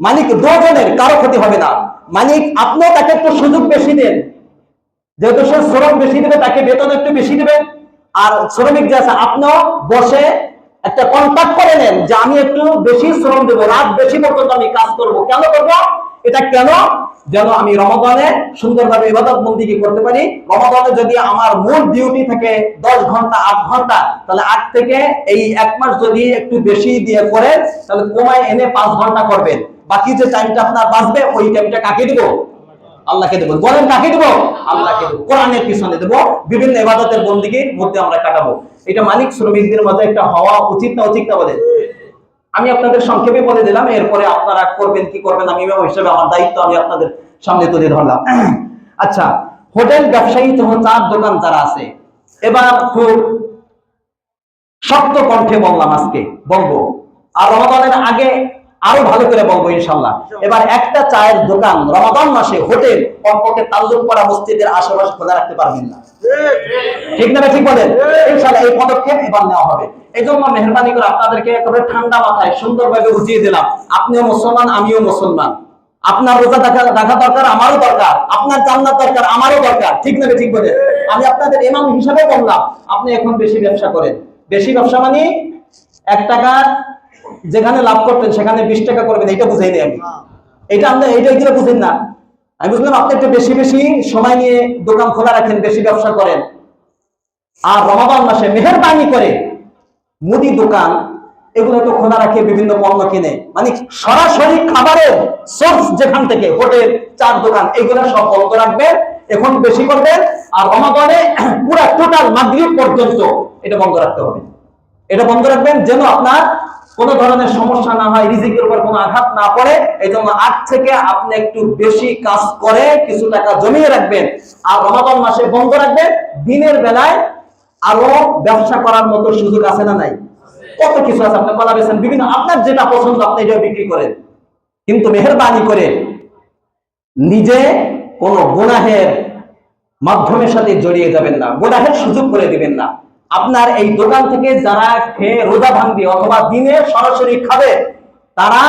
মালিক দুজনের কারো ক্ষতি হবে না। মালিক আপনিও তাকে একটু সুযোগ বেশি দেন, যেহেতু সে শ্রম বেশি দেবে তাকে বেতন একটু বেশি দেবেন। আর শ্রমিক যে আছে আপনিও বসে একটা কন্ট্রাক্ট করে নেন যে আমি একটু বেশি শ্রম দেবো, রাত বেশি পর্যন্ত আমি কাজ করব। কেন করব এটা? কেন? যেন আমি রমাদানে সুন্দরভাবে ইবাদত বন্দেগী করতে পারি। রমাদানে যদি আমার মূল ডিউটি থাকে 10 ঘন্টা 8 ঘন্টা, তাহলে 8 থেকে এই এক মাস যদি একটু বেশি দিয়ে করেন, তাহলে কমায় এনে 5 ঘন্টা করবেন। বাকি যে টাইমটা আপনার বাঁচবে ওই টাইমটা কাকে দিব? আল্লাহকে দেব। বলেন কাকে দেব? আল্লাহকে দেব, কোরআনের পিছনে দেব, বিভিন্ন ইবাদতের বন্দেগীর মধ্যে আমরা কাটাবো। এটা মালিক শ্রমিকদের মধ্যে একটা হওয়া উচিত না উচিত না? বলেন আমি আপনাদের সংক্ষেপে বলে দিলাম, এরপরে আপনারা করবেন কি করবেন আমি ইমাম হিসেবে আমার দায়িত্ব আমি আপনাদের সামনে তুলে ধরলাম। আচ্ছা, হোটেল ব্যবসায়ী তথা চার দোকান যারা আছে, এবার খুব শক্ত কণ্ঠে বললাম, আজকে বলবো, আর রমাদানের আগে আরো ভালো করে বলবো ইনশাল্লাহ। এবার একটা চায়ের দোকান রমাদান মাসে হোটেল কমপক্ষে তাল্লুক করা মসজিদের আশেপাশে খোলা রাখতে পারবেন না, ঠিক না? ঠিক বলেন। ইনশাল্লাহ এই পদক্ষেপ এবার নেওয়া হবে। এই জন্য মেহরবানি করে আপনাদেরকে একেবারে ঠান্ডা মাথায় সুন্দরভাবে বুঝিয়ে দিলাম, আপনিও মুসলমান আমিও মুসলমান, আপনার রোজা দেখা দরকার আমারও দরকার, আপনার জান্নাত দরকার আমারও দরকার, ঠিক না? ঠিক বলেন। আমি আপনাদের ইমাম হিসাবে বললাম, আপনি এখন বেশি ব্যবসা করেন। বেশি ব্যবসা মানে 1 টাকা যেখানে লাভ করতেন সেখানে 20 টাকা করবেন, এটা বুঝাইনি আমি। এটা আমরা এইটা বুঝেন না। আমি বুঝলাম আপনি একটু বেশি বেশি সময় নিয়ে দোকান খোলা রাখেন, বেশি ব্যবসা করেন। আর রমাদান মাসে মেহেরবানি করে মুদি দোকান এগুলো তো খোলা রাখে, বিভিন্ন পণ্য কিনে, মানে সরাসরি খাবারের সোর্স যেখান থেকে হোটেল চার দোকান এগুলো সব বন্ধ রাখবেন, এখন বেশি করবেন। আর রমাদানে পুরো টোটাল মাগরিব পর্যন্ত এটা বন্ধ রাখতে হবে। এটা বন্ধ রাখবেন যেন আপনার কোনো ধরনের সমস্যা না হয়, রিজিকের উপর কোনো আঘাত না পড়ে। এই জন্য আজ থেকে আপনি একটু বেশি কাজ করে কিছু টাকা জমিয়ে রাখবেন, আর রমাদান মাসে বন্ধ রাখবেন। দিনের বেলায় আরো ব্যবসা করার মতো সুযোগ আছে না নাই? কত কিছু আছে, আপনি কলা বেছেন, বিভিন্ন আপনার যেটা পছন্দ আপনি এটা বিক্রি করেন, কিন্তু মেহেরবানি করে নিজে কোন গুনাহের মাধ্যমের সাথে জড়িয়ে যাবেন না, গুনাহের সুযোগ করে দিবেন না। আপনার এই দোকান থেকে যারা খেয়ে রোজা ভাঙবে অথবা দিনে সরাসরি খাবে, তারা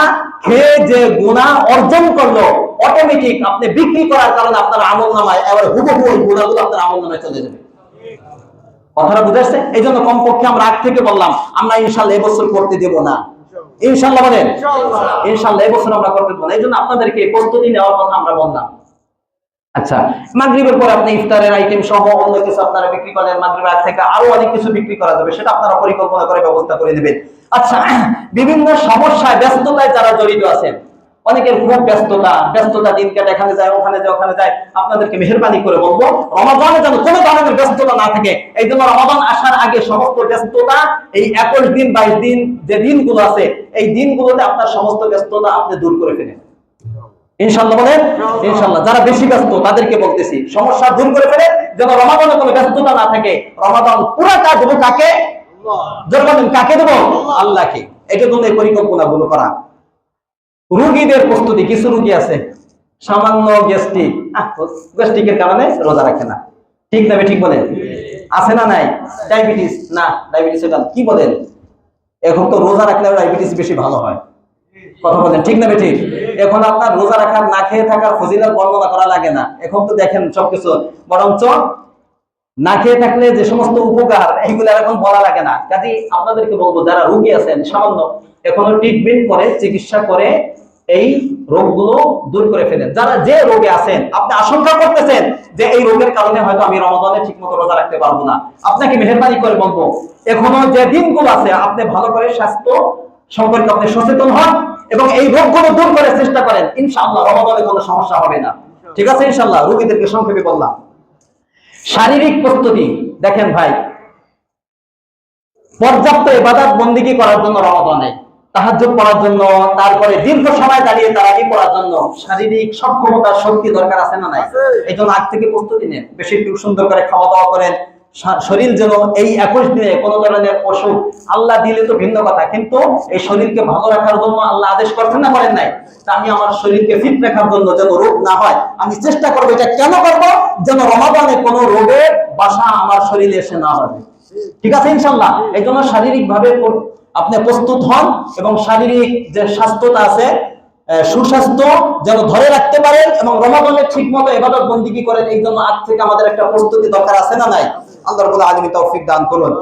খেয়ে যে গুনাহ অর্জন করলো, অটোমেটিক আপনি বিক্রি করার কারণে আপনার আমলনামায় এবার হুবহু ওই গুনাহগুলো আপনার আমলনামায় চলে যাবে। কথাটা বুঝাচ্ছে? এই জন্য কমপক্ষে আমরা আগ থেকে বললাম আমরা ইনশাল্লাহ এবছর করতে দেব না। ইনশাল্লাহ বলেন, ইনশাল্লাহ এবছর আমরা করতে দেব না। এই জন্য আপনাদেরকে প্রস্তুতি নেওয়ার কথা আমরা বললাম। আচ্ছা, মাগরিবের পরে আপনি ইফতারের আইটেম সহ অন্য কিছু আপনারা বিক্রি করেন, মাগরিবের আগ থেকে আরো অনেক কিছু বিক্রি করা যাবে, সেটা আপনারা পরিকল্পনা করে ব্যবস্থা করে নেবেন। আচ্ছা, বিভিন্ন সমস্যায় ব্যস্ততায় যারা জড়িত আছেন, অনেকের খুব ব্যস্ততা দিন কাটে, এখানে যায় ওখানে যায় ওখানে যায়, আপনাদেরকে মেহেরবানি করে বলবো রমাদানে যেন কোনো ধরনের ব্যস্ততা না থাকে। এই জন্য রমাদান আসার আগে সমস্ত ব্যস্ততা, এই 21 দিন 22 দিন যে দিনগুলো আছে, এই দিনগুলোতে আপনার সমস্ত ব্যস্ততা আপনি দূর করে ফেলেন ইনশাআল্লাহ বলেন। ইনশাআল্লাহ যারা বেশি ব্যস্ত তাদেরকে বলতেছি সমস্যা দূর করে ফেলে, যেন রমাদানে কোনো ব্যস্ততা না থাকে। রমাদান পুরাটা দেবো কাকে? জোর বলেন, কাকে দেবো? আল্লাহকে। এটার জন্য এই পরিকল্পনাগুলো করা। রোগীদের প্রস্তুতি, কিছু রোগী আছে সামান্য গ্যাস্ট্রিকের কারণে রোজা রাখে না, ঠিক না? ঠিক বলেন, আছে না নাই? ডায়াবেটিস না, ডায়াবেটিস এটা কি বলেন, এখন তো রোজা রাখলে ডায়াবেটিস বেশি ভালো হয়, কথা বলেন, ঠিক না? ঠিক। এখন আপনার রোজা রাখার না খেয়ে থাকার ফজিলত বর্ণনা করা লাগে না, এখন তো দেখেন সবকিছু, বরঞ্চ না খেয়ে থাকলে যে সমস্ত উপকার এইগুলো এখন বলা লাগে না। কাজে আপনাদেরকে বলবো যারা রোগী আছেন সামান্য এখনো ট্রিটমেন্ট করে, চিকিৎসা করে এই রোগগুলো দূর করে ফেলেন। যারা যে রোগে আছেন, আপনি আশঙ্কা করতেছেন যে এই রোগের কারণে হয়তো আমি রমাদানে ঠিকমতো রোজা রাখতে পারবো না, আপনাকে মেহেরবানি করে বলবো এখনো যে দিনগুলো আছে আপনি ভালো করে স্বাস্থ্য সম্পর্কে আপনি সচেতন হন এবং এই রোগগুলো দূর করার চেষ্টা করেন। ইনশাআল্লাহ রমাদানে কোনো সমস্যা হবে না, ঠিক আছে? ইনশাআল্লাহ। রোগীদেরকে সংক্ষেপে বললাম। শারীরিক প্রস্তুতি দেখেন ভাই, পর্যাপ্ত ইবাদত বন্দেগী করার জন্য রমাদানে তাহাজ্জুদ পড়ার জন্য, তারপরে দীর্ঘ সময় দাঁড়িয়ে তারাবি পড়ার জন্য শারীরিক সক্ষমতা শক্তি দরকার আছে না নাই? এই জন্য আগ থেকে প্রস্তুতি নেন, বেশি একটু সুন্দর করে খাওয়া দাওয়া করেন। শরীর যেন এই 21 দিনে কোনো ধরনের অসুখ, আল্লাহ দিলে তো ভিন্ন কথা, কিন্তু এই শরীরকে ভালো রাখার জন্য আল্লাহ আদেশ করছেন না করেন নাই? তা আমি আমার শরীরকে ফিট রাখার জন্য, যেন রোগ না হয় আমি চেষ্টা করবো। এটা কেন করবো? যেন রমাদানে কোনো রোগের বাসা আমার শরীরে এসে না বাঁধে, ঠিক আছে? ইনশাআল্লাহ। এই জন্য শারীরিক ভাবে আপনি প্রস্তুত হন এবং শারীরিক যে স্বাস্থ্যটা আছে, সুস্বাস্থ্য যেন ধরে রাখতে পারেন এবং রমাদানে ঠিক মতো ইবাদত বন্দেগী করেন। এই জন্য আজ থেকে আমাদের একটা প্রস্তুতি দরকার আছে না নাই? আল্লাহ রাব্বুল আলামিন তৌফিক দান করুন।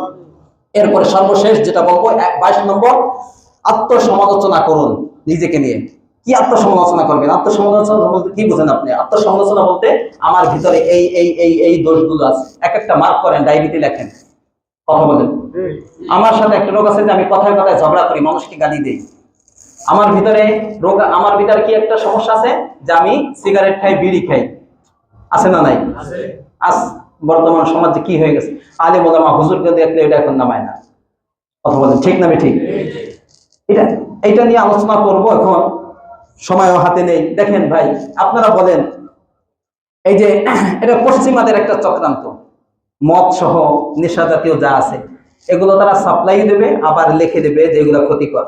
এরপরে সর্বশেষ যেটা বলবো 22 নম্বর, আত্মসমালোচনা করুন নিজেকে নিয়ে। কি আত্মসমালোচনা করবেন? আত্মসমালোচনা বলতে কি বোঝেন আপনি? আত্মসমালোচনা বলতে আমার ভিতরে এই এই এই এই দোষগুলো আছে, এক একটা মার্ক করেন, ডায়েরিতে লেখেন, কথা বলেন। আমার সাথে একটা রোগ আছে যে আমি কথায় কথায় ঝগড়া করি, মানুষকে গালি দেই। আমার ভিতরে রোগ, আমার ভিতরে কি একটা সমস্যা আছে যে আমি সিগারেট খাই, বিড়ি খাই, আছে না নাই? আজ বর্তমান সমাজে কি হয়ে গেছে, আলেম ওলামা হুজুরকে দেখলে এটা এখন নামায় না, কথা বলেন, ঠিক না? ঠিক। এটা এটা নিয়ে আলোচনা করব, এখন সময়ও হাতে নেই। দেখেন ভাই, আপনারা বলেন, এই যে এটা পশ্চিমাদের একটা চক্রান্ত, মদ সহ নেশা জাতীয় যা আছে এগুলো তারা সাপ্লাই দেবে, আবার লিখে দেবে যে এগুলো ক্ষতিকর।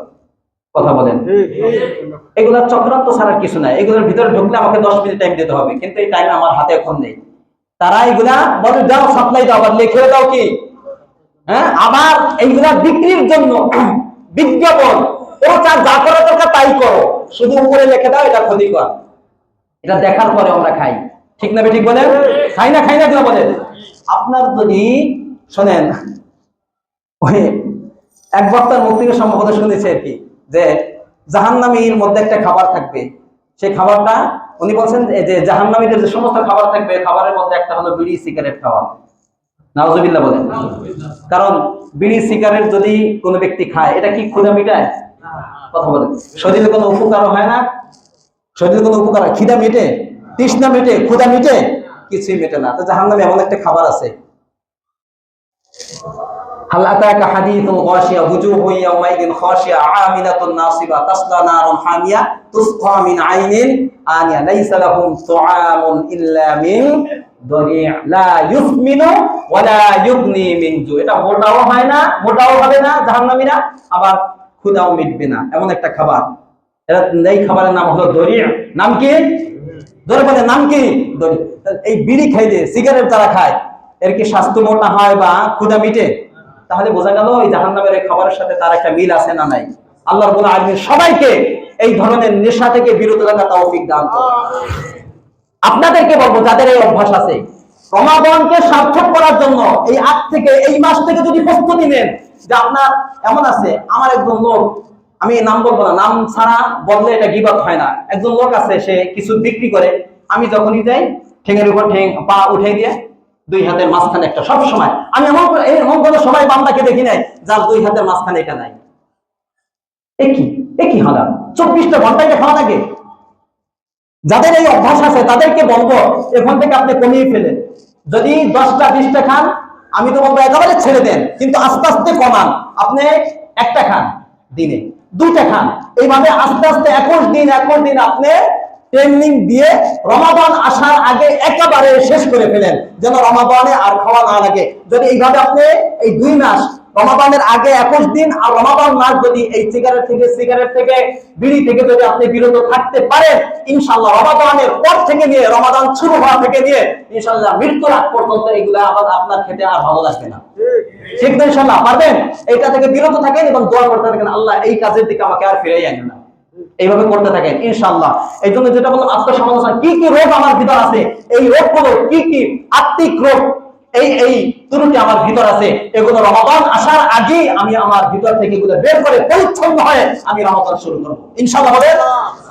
কথা বলেন, এগুলা চক্রান্ত ছাড়া কিছু নাই। এগুলোর ভিতরে ঢুকলে আমাকে 10 মিনিট টাইম দিতে হবে, কিন্তু এই টাইম আমার হাতে এখন নেই। তারা এগুলা বলে যাও সাপ্লাই দাও, আবার লিখে দাও কি, হ্যাঁ, আবার এইগুলা বিক্রির জন্য বিজ্ঞাপন, প্রচার, যা করা দরকার তাই করো, শুধু উপরে লিখে দাও এটা ক্ষতিকর। এটা দেখার পরে আমরা খাই, ঠিক না? ঠিক বলেন, খাই না এগুলো বলেন। আপনার যদি শোনেন, ওই এক বক্তার মুখ থেকে সম্ভবত শুনেছে আর কি, যে জাহান্নামীর মধ্যে একটা খাবার থাকবে, সেই খাবারটা উনি বলছেন যে জাহান্নামীদের যে সমস্ত খাবার থাকবে, খাবারের মধ্যে একটা হলো বিড়ি সিগারেট খাওয়া। নাউজুবিল্লাহ বলেন। কারণ বিড়ি সিগারেট যদি কোনো ব্যক্তি খায়, এটা কি ক্ষুধা মিটায়? কথা বলেন, শরীরে কোনো উপকার হয় না। শরীরে কোনো উপকার হয়? খিদা মেটে, তৃষ্ণা মেটে, ক্ষুধা মেটে? কিছুই মেটে না। তো জাহান্নামে এমন একটা খাবার আছে, হাল আতাকা হাদিসুল গাশিয়া ওজুহুন ইয়াওমাইদিন খাশিয়া আমিলাতুন নাসিবা তাসলা নারুন হামিয়া তুসকা মিন আইনিন আনিয়া লাইসা লাহুম তুআমুন ইল্লা মিন দরি' লা ইউসমিনু ওয়া লা ইউগনি মিন জু। এটা মোটাও হয় না, মোটাও হবে না জাহান্নামীরা, আবার ক্ষুধাও মিটবে না, এমন একটা খাবার। এই খাবারের নাম হলো দরি'। নাম কি? ধরে বলে নাম কি? দরি'। এই বিড়ি খাইলে, সিগারেট যারা খায়, এর কি স্বাস্থ্য মোটা হয় বা ক্ষুধা মিটে? তাহলে বোঝা গেল এই জাহান্নামের এই খাবারের সাথে তার একটা মিল আছে না নাই? আল্লাহ রাব্বুল আলামিন সবাইকে এই ধরনের নেশা থেকে বিরত থাকার তৌফিক দান করুন। আপনাদেরকে বলবো, যাদের এই অভ্যাস আছে, রমাদানকে সার্থক করার জন্য এই আগ থেকে, এই মাস থেকে যদি প্রস্তুতি নেন, যে আপনার এমন আছে, আমার একজন লোক, আমি নাম বলবো না, নাম ছাড়া বললে এটা গীবত হয় না, একজন লোক আছে, সে কিছু বিক্রি করে, আমি যখনই যাই ঠেঙের উপর ঠেং পা উঠে দিয়ে দুই হাতের মাঝখানে একটা, সব সময় আমি এমন কোনো সময় বান্দাকে দেখি নাই যার দুই হাতের মাঝখানে এটা নাই। একই হালাত, 24টা ঘন্টা এটা খাওয়া লাগে। যাদের এই অভ্যাস আছে তাদেরকে বলবো, এখান থেকে আপনি কমিয়ে ফেলেন। যদি 10টা 20টা খান, আমি তো বলবো একেবারে ছেড়ে দেন, কিন্তু আস্তে আস্তে কমান। আপনি একটা খান দিনে, 2টা খান, এইভাবে আস্তে আস্তে 21 দিন আপনি ট্রেনিং দিয়ে রমাদান আসার আগে একেবারে শেষ করে ফেলেন, যেন রমাদানে আর খাওয়া না লাগে। যদি এইভাবে আপনি এই 2 মাস, রমাদানের আগে 21 দিন আর রমাদান মাস যদি এই সিগারেট থেকে বিড়ি থেকে যদি আপনি বিরত থাকতে পারেন, ইনশাআল্লাহ রমাদানের পর থেকে নিয়ে, রমাদান শুরু হওয়া থেকে নিয়ে ইনশাআল্লাহ মৃত্যুর আগ পর্যন্ত এগুলা আবার আপনার খেতে আর ভালো লাগবে না। ঠিক তো? ইনশাআল্লাহ পারবেন। এটা থেকে বিরত থাকেন এবং দোয়া করতে থাকেন, আল্লাহ এই কাজের দিকে আমাকে আর ফিরাই আনেন না। এইভাবে করতে থাকেন ইনশাআল্লাহ। এই জন্য যেটা বললাম, আত্মসমালোচনা, কি কি রোগ আমার ভিতর আছে, এই রোগগুলো কি কি আত্মিক রোগ, এই ত্রুটি আমার ভিতর আছে, এগুলো রমাদান আসার আগে আমি আমার ভিতর থেকে এগুলো বের করে পরিচ্ছন্ন হয়ে আমি রমাদান শুরু করব ইনশাআল্লাহ। বলেন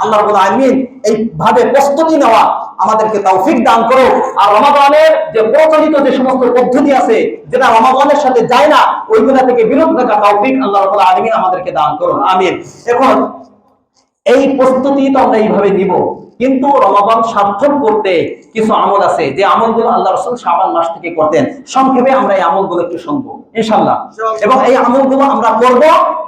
আল্লাহ রাব্বুল আলামিন এইভাবে প্রস্তুতি নেওয়া আমাদেরকে তৌফিক দান করো। আর রমাদানের যে প্রচলিত যে সমস্ত পদ্ধতি আছে, যেটা রমাদানের সাথে যায় না, ওইগুলা থেকে বিরত থাকা তৌফিক আল্লাহ রাব্বুল আলামিন আমাদেরকে দান করুন, আমিন। এখন এই প্রস্তুতি তো আমরা এইভাবে নিব, কিন্তু রমাদান সার্থক করতে কিছু আমল আছে, যে আমলগুলো আল্লাহ রাসূল শাবান মাস থেকে করতেন। সংক্ষেপে আমরা এই আমলগুলো একটু শুনবো ইনশাআল্লাহ, এবং এই আমলগুলো আমরা করব।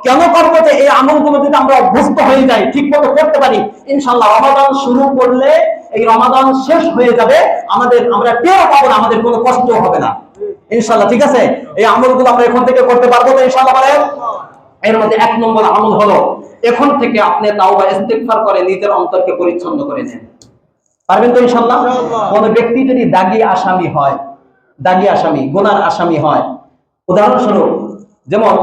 কেন করবো? যে এই আমলগুলো যদি আমরা অভ্যস্ত হয়ে যাই, ঠিকমতো করতে পারি, ইনশাআল্লাহ রমাদান শুরু করলে এই রমাদান শেষ হয়ে যাবে, আমরা টের পাবো না, আমাদের কোনো কষ্ট হবে না ইনশাআল্লাহ। ঠিক আছে? এই আমলগুলো আমরা এখন থেকে করতে পারবো তো ইনশাআল্লাহ? বলেন। এর মধ্যে 1 নম্বর আমল হলো, এখন থেকে আপনি তাওবা ইস্তিগফার করে নিজের অন্তরকে পরিচ্ছন্ন করে নেন। পারবেন তো ইনশাআল্লাহ? কোন ব্যক্তি যদি দাগী আসামি, গুনার আসামি হয়, উদাহরণস্বরূপ, যেমন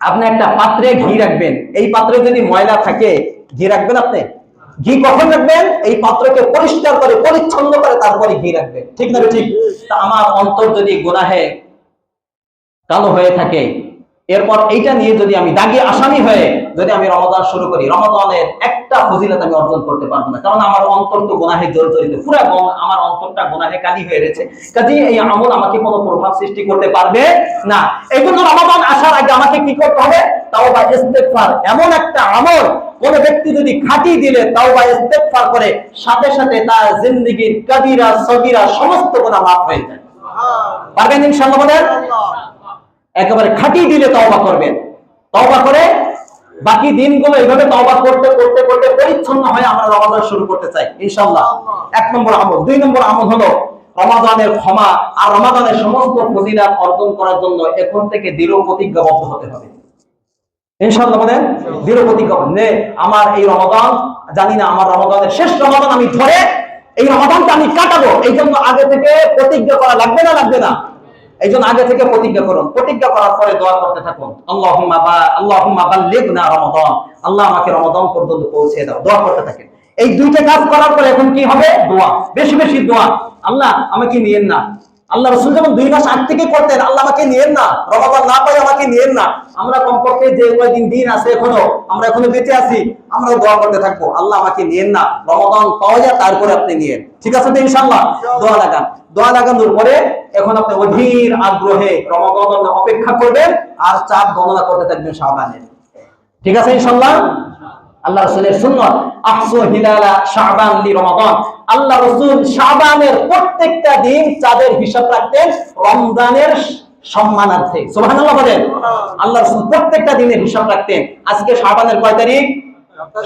আপনি একটা পাত্রে ঘি রাখবেন, এই পাত্রে যদি ময়লা থাকে, ঘি রাখবেন আপনি? ঘি কখন রাখবেন? এই পাত্রকে পরিষ্কার করে পরিচ্ছন্ন করে তারপরে ঘি রাখবেন, ঠিক না? ঠিক। তা আমার অন্তর যদি গুনাহে কালো হয়ে থাকে, এরপর এইটা নিয়ে যদি আমি দাগী আসামি হয়ে যদি আমি রমাদান শুরু করি, রমাদানের একটা ফজিলত আমি অর্জন করতে পারবো না, কারণ আমার অন্তর তো গুনাহে জর্জরিত, পুরো আমার অন্তরটা গুনাহে কালি হয়ে রয়েছে। কাজেই এই আমল আমাকে কোনো প্রভাব সৃষ্টি করতে পারবে না। এই জন্য রমাদান আসার আগে আমাকে কি করতে হবে? তাওবা ইস্তিগফার এমন একটা আমল, কোন ব্যক্তি যদি খাঁটি দিলে তাওবা ইস্তিগফার করে, সাথে সাথে তার জিন্দেগীর কবিরা সগীরা সমস্ত গুনাহ মাফ হয়ে যায়। পারবেন ইনশাআল্লাহ? বলেন। একেবারে খাঁটি দিলে তওবা করবেন, তওবা করে বাকি দিনগুলো এইভাবে তওবা করতে করতে করতে পরিচ্ছন্ন হয়ে আমরা রমাদান শুরু করতে চাই ইনশাআল্লাহ। 1 নম্বর আমল। 2 নম্বর আমল হলো রমাদানের ক্ষমা আর রমাদানের সমস্ত ফজিলত অর্জন করার জন্য এখন থেকে দৃঢ় প্রতিজ্ঞাবদ্ধ হতে হবে ইনশাআল্লাহ। বলেন দৃঢ় প্রতিজ্ঞা নে আমার এই রমাদান, জানি না আমার রমাদানের শেষ রমাদান আমি ধরে এই রমাদানটা আমি কাটাবো, এই জন্য আগে থেকে প্রতিজ্ঞা করা লাগবে না? লাগবে না? এই জন্য আগে থেকে প্রতিজ্ঞা করুন। প্রতিজ্ঞা করার পরে দোয়া করতে থাকুন, আল্লাহুম্মা বাল্লিগনা রমাদান, আল্লাহ আমাকে রমাদান পর্যন্ত পৌঁছে দাও। দোয়া করতে থাকেন। এই দুইটা কাজ করার পরে এখন কি হবে? দোয়া, বেশি বেশি দোয়া। আল্লাহ আমাকে নিয়েন না। আল্লাহ রাসূল যেমন 2 মাস আগ থেকে করতেন, আল্লাহ আমাকে নিয়েন না, রমাদান না পাই আমাকে নিয়েন না। আমরা কমপক্ষে যে কয়দিন দিন আছে এখনো, আমরা এখনো বেঁচে আছি, আমরা দোয়া করতে থাকবো, আল্লাহ আমাকে নিয়েন না, রমাদান পাওয়া যায় তারপরে আপনি নিয়েন। ঠিক আছে তো ইনশাআল্লাহ? দোয়া লাগান। দোয়া লাগানোর পরে এখন আপনি অধীর আগ্রহে রমাদানের অপেক্ষা করবেন আর চাঁদ গণনা করতে থাকবেন শাবানের। ঠিক আছে ইনশাআল্লাহ? আল্লাহ রাসূলের সুন্নাত আহসু হিলালা শাবান লি রমাদান, আল্লাহ রাসূল শাবানের প্রত্যেকটা দিন চাঁদের হিসাব রাখতেন রমজানের সম্মানার্থে। সুবহানাল্লাহ বলেন। আল্লাহ রাসূল প্রত্যেকটা দিনের হিসাব রাখতেন। আজকে শাবানের কয় তারিখ?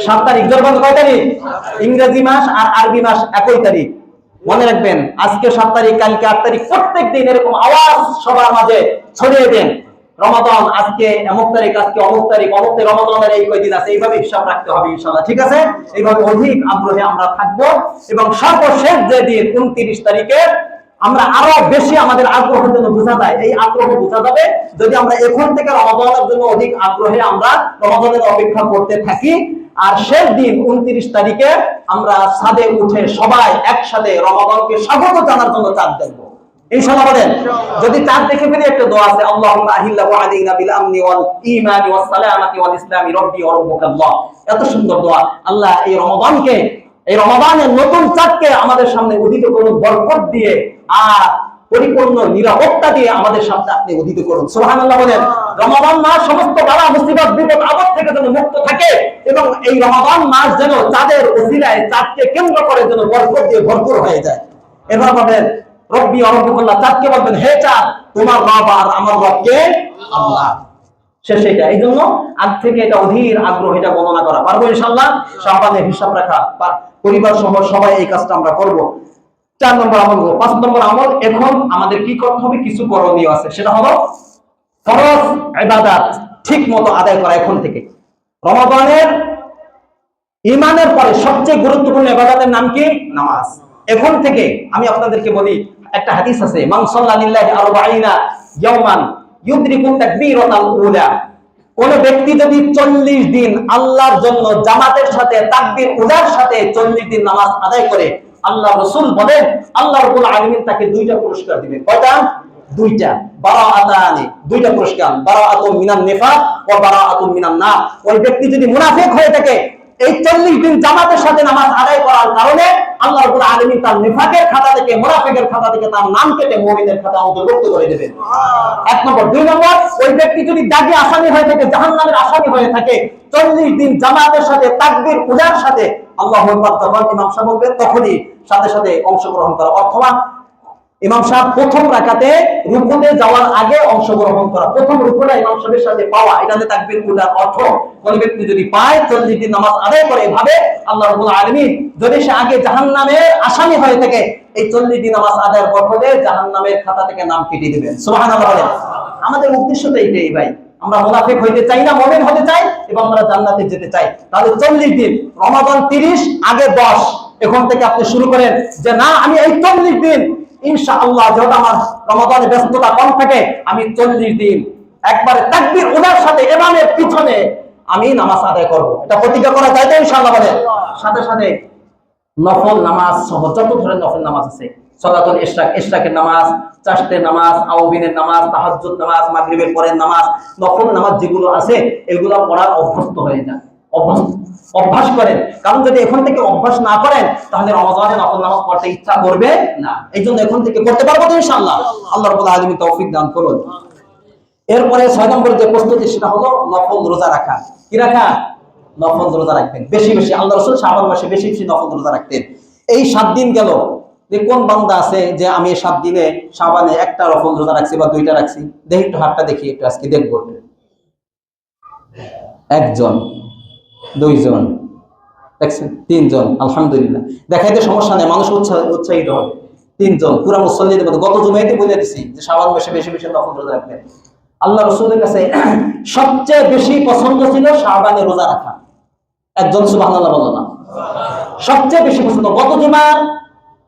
7 তারিখ। জোরবন্ধ কয় তারিখ? ইংরেজি মাস আর আরবি মাস একই তারিখ। মনে রাখবেন আজকে 7 তারিখ, কালকে 8 তারিখ, প্রত্যেক দিন এরকম আওয়াজ সবার মাঝে ছড়িয়ে দেন, রমাদান আজকে অমুক তারিখ, আজকে অমুক তারিখ, অমুক রমাদানের এই কয়দিন আছে, এইভাবে হিসাব রাখতে হবে ইনশাআল্লাহ। ঠিক আছে? এইভাবে অধিক আগ্রহে আমরা থাকবো এবং সর্বশেষ যে দিন 29 তারিখে আমরা আরো বেশি আমাদের আগ্রহের জন্য বোঝা যায়, এই আগ্রহ বোঝা যাবে যদি আমরা এখন থেকে রমাদানের জন্য অধিক আগ্রহে আমরা রমাদানের অপেক্ষা করতে থাকি। আর শেষ দিন 29 তারিখে আমরা ছাদে উঠে সবাই একসাথে রমাদানকে স্বাগত জানার জন্য চাঁদ দেখবো ইনশাআল্লাহ। বলেন যদি চাঁদ দেখে ফেলি একটা দোয়া আছে, আল্লাহুম্মা আহিল্লাহু আলাইনা বিল আমনি ওয়াল ঈমানি ওয়াস সালামাতি ওয়াল ইসলামি রব্বি ওয়া রাব্বুকাল্লাহ। এত সুন্দর দোয়া। আল্লাহ এই রমাদানকে, এই রমাদানের নতুন চাঁদকে আমাদের সামনে উদিত করুন বরকত দিয়ে আর পরিপূর্ণ নিরাপত্তা দিয়ে আমাদের সামনে আপনি উদিত করুন। সুবহানাল্লাহ বলেন। রমাদান মাস সমস্ত বালা মুসিবত বিপদ আপদ থেকে যেন মুক্ত থাকে এবং এই রমাদান মাস যেন চাঁদের ওসিলায় চাঁদকে কেন্দ্র করে যেন বরকত দিয়ে ভরপুর হয়ে যায়। এবার বলেন রব্বি ওয়া রাব্বুকাল্লাহ, চাঁদকে বলবেন হে চাঁদ তোমার রব আর আমার রব কে? আল্লাহ। শেষ এটা। এই জন্য আজ থেকে এটা অধীর আগ্রহ এটা গণনা করা পারবো ইনশাআল্লাহ। শাবানের হিসাব রাখা পরিবার সহ সবাই এই কাজটা আমরা করব। 4 নম্বর আমল। 5 নম্বর আমল, এখন আমাদের কি করতে হবে? কিছু করণীয় আছে, সেটা হলো ফরজ ইবাদত ঠিক মতো আদায় করা। এখন থেকে রমাদানের ঈমানের পরে সবচেয়ে গুরুত্বপূর্ণ ইবাদতের নাম কি? নামাজ। এখন থেকে আমি আপনাদেরকে বলি, একটা হাদিস আছে, মান সাল্লা লিল্লাহি 40 ইয়াওমান ইউদরিকু তাকবীরাতাল উলা, কোন ব্যক্তি যদি 40 দিন আল্লাহর জন্য জামাতের সাথে তাকবীর উলার সাথে 40 দিন নামাজ আদায় করে, আল্লাহ রাসূল বলেন আল্লাহ রাব্বুল আলামিন তাকে 2টা পুরস্কার দিবেন। কয়টা? 2টা। বারাআতানি, 2টা পুরস্কার, বারাআতুম মিনান নিফাক ওয়া বারাআতুম মিনান নার। ওই ব্যক্তি যদি মুনাফিক হয়ে থাকে, এই 40 দিন জামাতের সাথে নামাজ আদায় করার কারণে আল্লাহ রাব্বুল আলামিন তার নিফাকের খাতা থেকে, মুনাফিকের খাতা থেকে তার নাম কেটে মুমিনের খাতা অন্তর্ভুক্ত করে দেবেন। 1 নম্বর। 2 নম্বর, ওই ব্যক্তি যদি দাগী আসামি হয়ে থাকে, জাহান্নামের আসামি হয়ে থাকে, 40 দিন জামাতের সাথে তাকবীর উলার সাথে আল্লাহু আকবার যখন ইমাম সাহেব বলবে তখনই সাথে সাথে অংশগ্রহণ করা, অথবা ইমাম সাহেব প্রথম রাকাতে রুকুতে যাওয়ার আগে অংশগ্রহণ করা, প্রথম রুকুটা ইমাম সাহেবের সাথে পাওয়া, এটাতে তাকবীর উলার অর্থ। কোন ব্যক্তি যদি পায় 40 দিন নামাজ আদায় করে, এভাবে আল্লাহ রাব্বুল আলামিন যদি সে আগে জাহান্নামের আসামি হয়ে থাকে, এই 40 দিন নামাজ আদায়ের বদলে জাহান্নামের খাতা থেকে নাম কেটে দিবেন। সুবহানাল্লাহ। আমাদের উদ্দেশ্য তো এইটাই ভাই, আমরা মুনাফিক হইতে চাই না, মুমিন হতে চাই এবং আমরা জান্নাতে যেতে চাই। তাহলে 40 দিন, রমাদান 30, আগে 10, এখন থেকে আপনি শুরু করেন যে না আমি এই 40 দিন ইনশাআল্লাহ, যেহেতু আমার রমাদানে ব্যস্ততা কম থাকে, আমি 40 দিন একবারে তাকবীর উলার সাথে ইমামের পিছনে আমি নামাজ আদায় করব। এটা প্রতিজ্ঞা করা যায় তো ইনশাআল্লাহ বলেন। সাথে সাথে নফল নামাজ সহ যত ধরনের নফল নামাজ আছে, সালাতুল ইশরাক, ইশরাকের নামাজ, চাশতের নামাজ, আওয়াবিনের নামাজ, তাহাজ্জুদ নামাজ, মাগরিবের পরের নামাজ, নফল নামাজ যেগুলো আছে এগুলো পড়ার অভ্যস্ত হয়ে যান, অভ্যাস করেন। কারণ যদি এখন থেকে অভ্যাস না করেন তাহলে রমাদানে নফল নামাজ পড়তে ইচ্ছা করবে না। এই জন্য এখন থেকে করতে পারবো তো ইনশাআল্লাহ। আল্লাহ রাব্বুল আলামিন তৌফিক দান করুন। এরপরে 6 নম্বর যে প্রস্তুতি সেটা হলো নফল রোজা রাখা। কি রাখা? নফল রোজা রাখবেন বেশি বেশি। আল্লাহ রাসূল শাবান মাসে বেশি বেশি নফল রোজা রাখতেন। এই 7 দিন গেল, যে কোন বান্দা আছে যে আমি এই 7 দিনে শাবানে একটা নফল রোজা রাখছি বা 2টা রাখছি? দেখি একটু হাতটা দেখি, একটু আজকে দেখবো। একজন, দুইজন, দেখছেন, তিনজন, আলহামদুলিল্লাহ। দেখাইতে সমস্যা নেই, মানুষ উৎসাহিত হবে। তিনজন পুরা মুসল্লিদের মধ্যে গত জুমাইতে বলে দিছি যে শাবান মাসে বেশি বেশি নফল রোজা রাখবেন। আল্লাহ রাসূলের কাছে সবচেয়ে বেশি পছন্দ ছিল শাবানে রোজা রাখা। একজন সুবহানাল্লাহ বলো না। সবচেয়ে বেশি পছন্দ। গত জুমা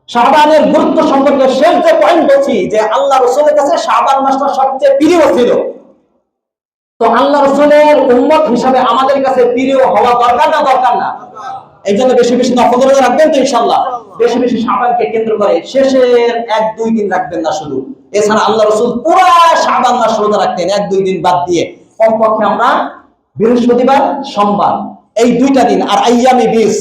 শাবানের গুরুত্ব সম্পর্কে শেষ যে পয়েন্ট বলছি যে আল্লাহ রাসূলের কাছে শাবান মাসটা সবচেয়ে প্রিয় ছিল। তো আল্লাহ রাসূলের উম্মত হিসাবে আমাদের কাছে প্রিয় হওয়া দরকার না দরকার না? এই জন্য বেশি বেশি নফল রোজা রাখবেন তো ইনশাআল্লাহ। বেশি বেশি শাবানকে কেন্দ্র করে শেষের 1-2 দিন রাখবেন না শুধু। এছাড়া আল্লাহ রাসূল পুরো শাবান মাস রোজা রাখতেন 1-2 দিন বাদ দিয়ে। কমপক্ষে আমরা বৃহস্পতিবার, সোমবার এই 2টা দিন, আর আইয়ামে 20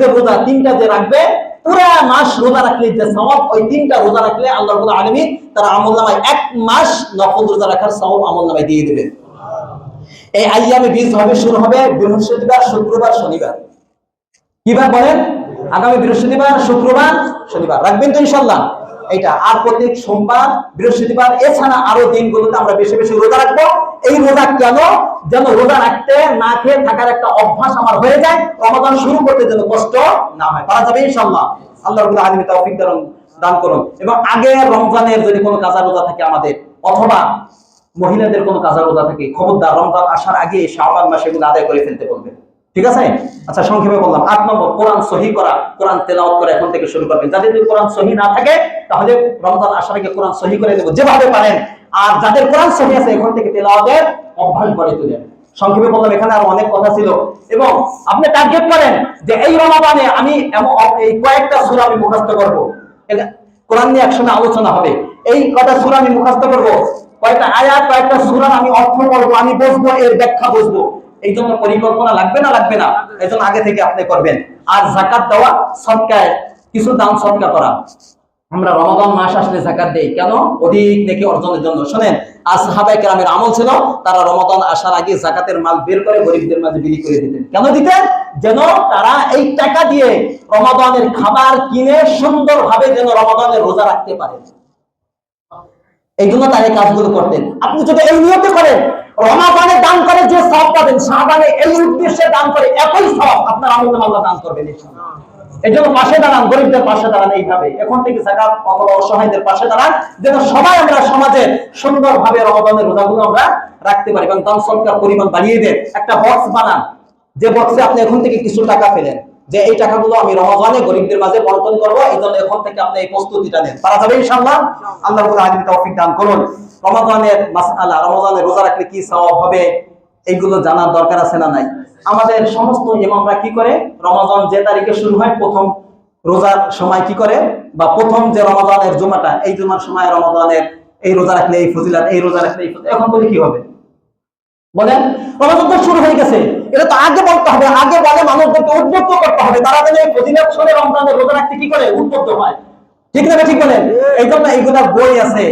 এর রোজা 3টা যে রাখবে, পুরো মাস রোজা রাখলে যে সওয়াব, ওই 3টা রোজা রাখলে আল্লাহ রাব্বুল আলামিন তার আমলনামায় 1 মাস নফল রোজা রাখার সওয়াব আমলনামায় দিয়ে দিবেন। এই আইয়ামে 20 হবে, শুরু হবে বৃহস্পতিবার, শুক্রবার, শনিবার। কিবার বলেন? আগামী বৃহস্পতিবার, শুক্রবার, শনিবার রাখবেন তো ইনশাআল্লাহ। এইটা আর প্রত্যেক সোমবার, বৃহস্পতিবার, এছাড়া আরো দিনগুলোতে আমরা বেশি বেশি রোজা রাখবো। এই রোজা কেন? যেন রোজা রাখতে না খেয়ে থাকার একটা অভ্যাস আমার হয়ে যায়, রমাদান শুরু করতে যেন কষ্ট না হয়। পারা যাবে ইনশাআল্লাহ। আল্লাহ রাব্বুল আলামিন তৌফিক দান করুন। এবং আগে রমজানের যদি কোনো কাজা রোজা থাকে আমাদের, অথবা মহিলাদের কোনো কাজা রোজা থাকে, খবরদার রমজান আসার আগে শাবান মাসে এগুলো আদায় করে ফেলতে বলবেন। ঠিক আছে? আচ্ছা, সংক্ষেপে বললাম। 8 নম্বর, কোরআন সহি করা। কোরআন তেলাওয়াত করে এখন থেকে শুরু করবেন। যাদের যদি কোরআন সহি না থাকে তাহলে রমজান আসার আগে কোরআন সহি করে দেব যেভাবে পারেন। আর যাদের কোরআন সহি আছে এখন থেকে তেলাওয়াতের অভ্যাস গড়ে তুলেন। সংক্ষেপে বললাম, এখানে আরো অনেক কথা ছিল। এবং আপনি টার্গেট করেন যে এই রমাদানে আমি এই কয়েকটা সূরা আমি মুখস্থ করব। কোরআন নিয়ে একসঙ্গে আলোচনা হবে। এই কয়টা সূরা আমি মুখস্থ করব, কয়েকটা আয়াত, কয়েকটা সূরা আমি অর্থ করব, আমি বুঝবো, এর ব্যাখ্যা বুঝবো। এই জন্য পরিকল্পনা লাগবে না লাগবে না? এই জন্য আগে থেকে আপনি করবেন। আর যাকাত দেওয়া, সদকায় কিছু দান সদকা করা। আমরা রমাদান মাস আসলে যাকাত দেই কেন? অধিক নেকি অর্জনের জন্য। শুনেন, আসহাবায়ে কেরামের আমল ছিল তারা রমাদান আসার আগে যাকাতের মাল বের করে গরিবদের মাঝে বিলি করে দিতেন। কেন দিতেন? যেন তারা এই টাকা দিয়ে রমাদানের খাবার কিনে সুন্দরভাবে যেন রমাদানের রোজা রাখতে পারে। এই জন্য তারা এই কাজগুলো করতেন। আপনি যদি এই নিয়তে করেন, রমাদানে দান করে যে সওয়াব পাবেন, শাবানে এই উদ্দেশ্যে দান করে একই সওয়াব আপনার আমলনামায় আল্লাহ দান করবেন ইনশাআল্লাহ। এই জন্য পাশে দাঁড়ান, গরিবদের পাশে দাঁড়ান। এইভাবে এখন থেকে যাকাত অথবা অসহায়দের পাশে দাঁড়ান, যেন সবাই আমরা সমাজে সুন্দরভাবে রমাদানের রোজাগুলো আমরা রাখতে পারি। এবং দান সদকার পরিমাণ বাড়িয়ে দেন। একটা বক্স বানান, যে বক্সে আপনি এখন থেকে কিছু টাকা ফেলেন, যে এই টাকাগুলো আমি রমাদানে গরিবদের মাঝে বন্টন করব। এই জন্য এখন থেকে আপনি এই প্রস্তুতিটা নেন। পারা যাবে ইনশাআল্লাহ। আল্লাহ রাব্বুল আলামিন তৌফিক দান করুন। রমাদানের মাসআলা, রমাদানে রোজা রাখলে কি সওয়াব হবে, এইগুলো জানার দরকার আছে না নাই? আমাদের সমস্ত ইমামরা কি করে, রমাদান যে তারিখে শুরু হয় প্রথম রোজার সময় কি করে, বা প্রথম যে রমাদানের জুমাটা, এই জুমার সময় রমাদানের এই রোজা রাখলে এই ফজিলত, এই রোজা রাখলে এই ফজিলত। এখন বলি কি হবে? বলেন, রমাদান তো শুরু হয়ে গেছে, এটা তো আগে বলতে হবে। আগে বলে মানুষদেরকে উদ্বুদ্ধ করতে হবে, তারা যেন এই ফজিলত শুনে রমজানের রোজা রাখতে কি করে, উদ্বুদ্ধ হয়। ঠিক না? ঠিক বলেন? এই জন্য এইগুলা বই আছে,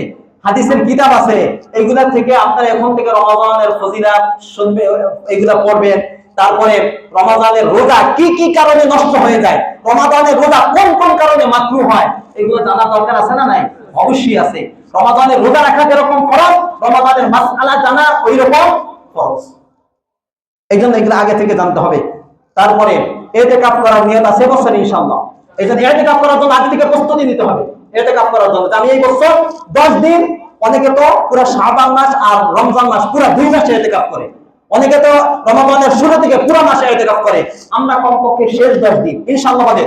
হাদিসের কিতাব আছে, এইগুলা থেকে আপনারা এখন থেকে রমাদানের ফজিলত শুনবে, এইগুলা পড়বেন। তারপরে রমাদানের রোজা কি কি কারণে নষ্ট হয়ে যায়, রমাদানের রোজা কোন কোন কারণে মাকরুহ হয়, এগুলো জানা দরকার আছে না নাই? অবশ্যই আছে। রমাদানের রোজা রাখা যেরকম ফরজ, রমাদানের মাসআলা জানা ওই রকম ফরজ। এই জন্য এগুলো আগে থেকে জানতে হবে। তারপরে ইতিকাফ করার নিয়ত আছে বছর ইনশাআল্লাহ। এই জন্য ইতিকাফ করার জন্য আগে থেকে প্রস্তুতি নিতে হবে। ইতিকাফ করার জন্য আমি এই বছর 10 দিন, অনেকে তো পুরো শাবান মাস আর রমজান মাস পুরো 2 মাসে ইতিকাফ করে, অনেকে তো রমাদানের শুরু থেকে পুরো মাসে ইতিকাফ করে। আমরা কমপক্ষে শেষ 10 দিন ইনশাআল্লাহ বলে,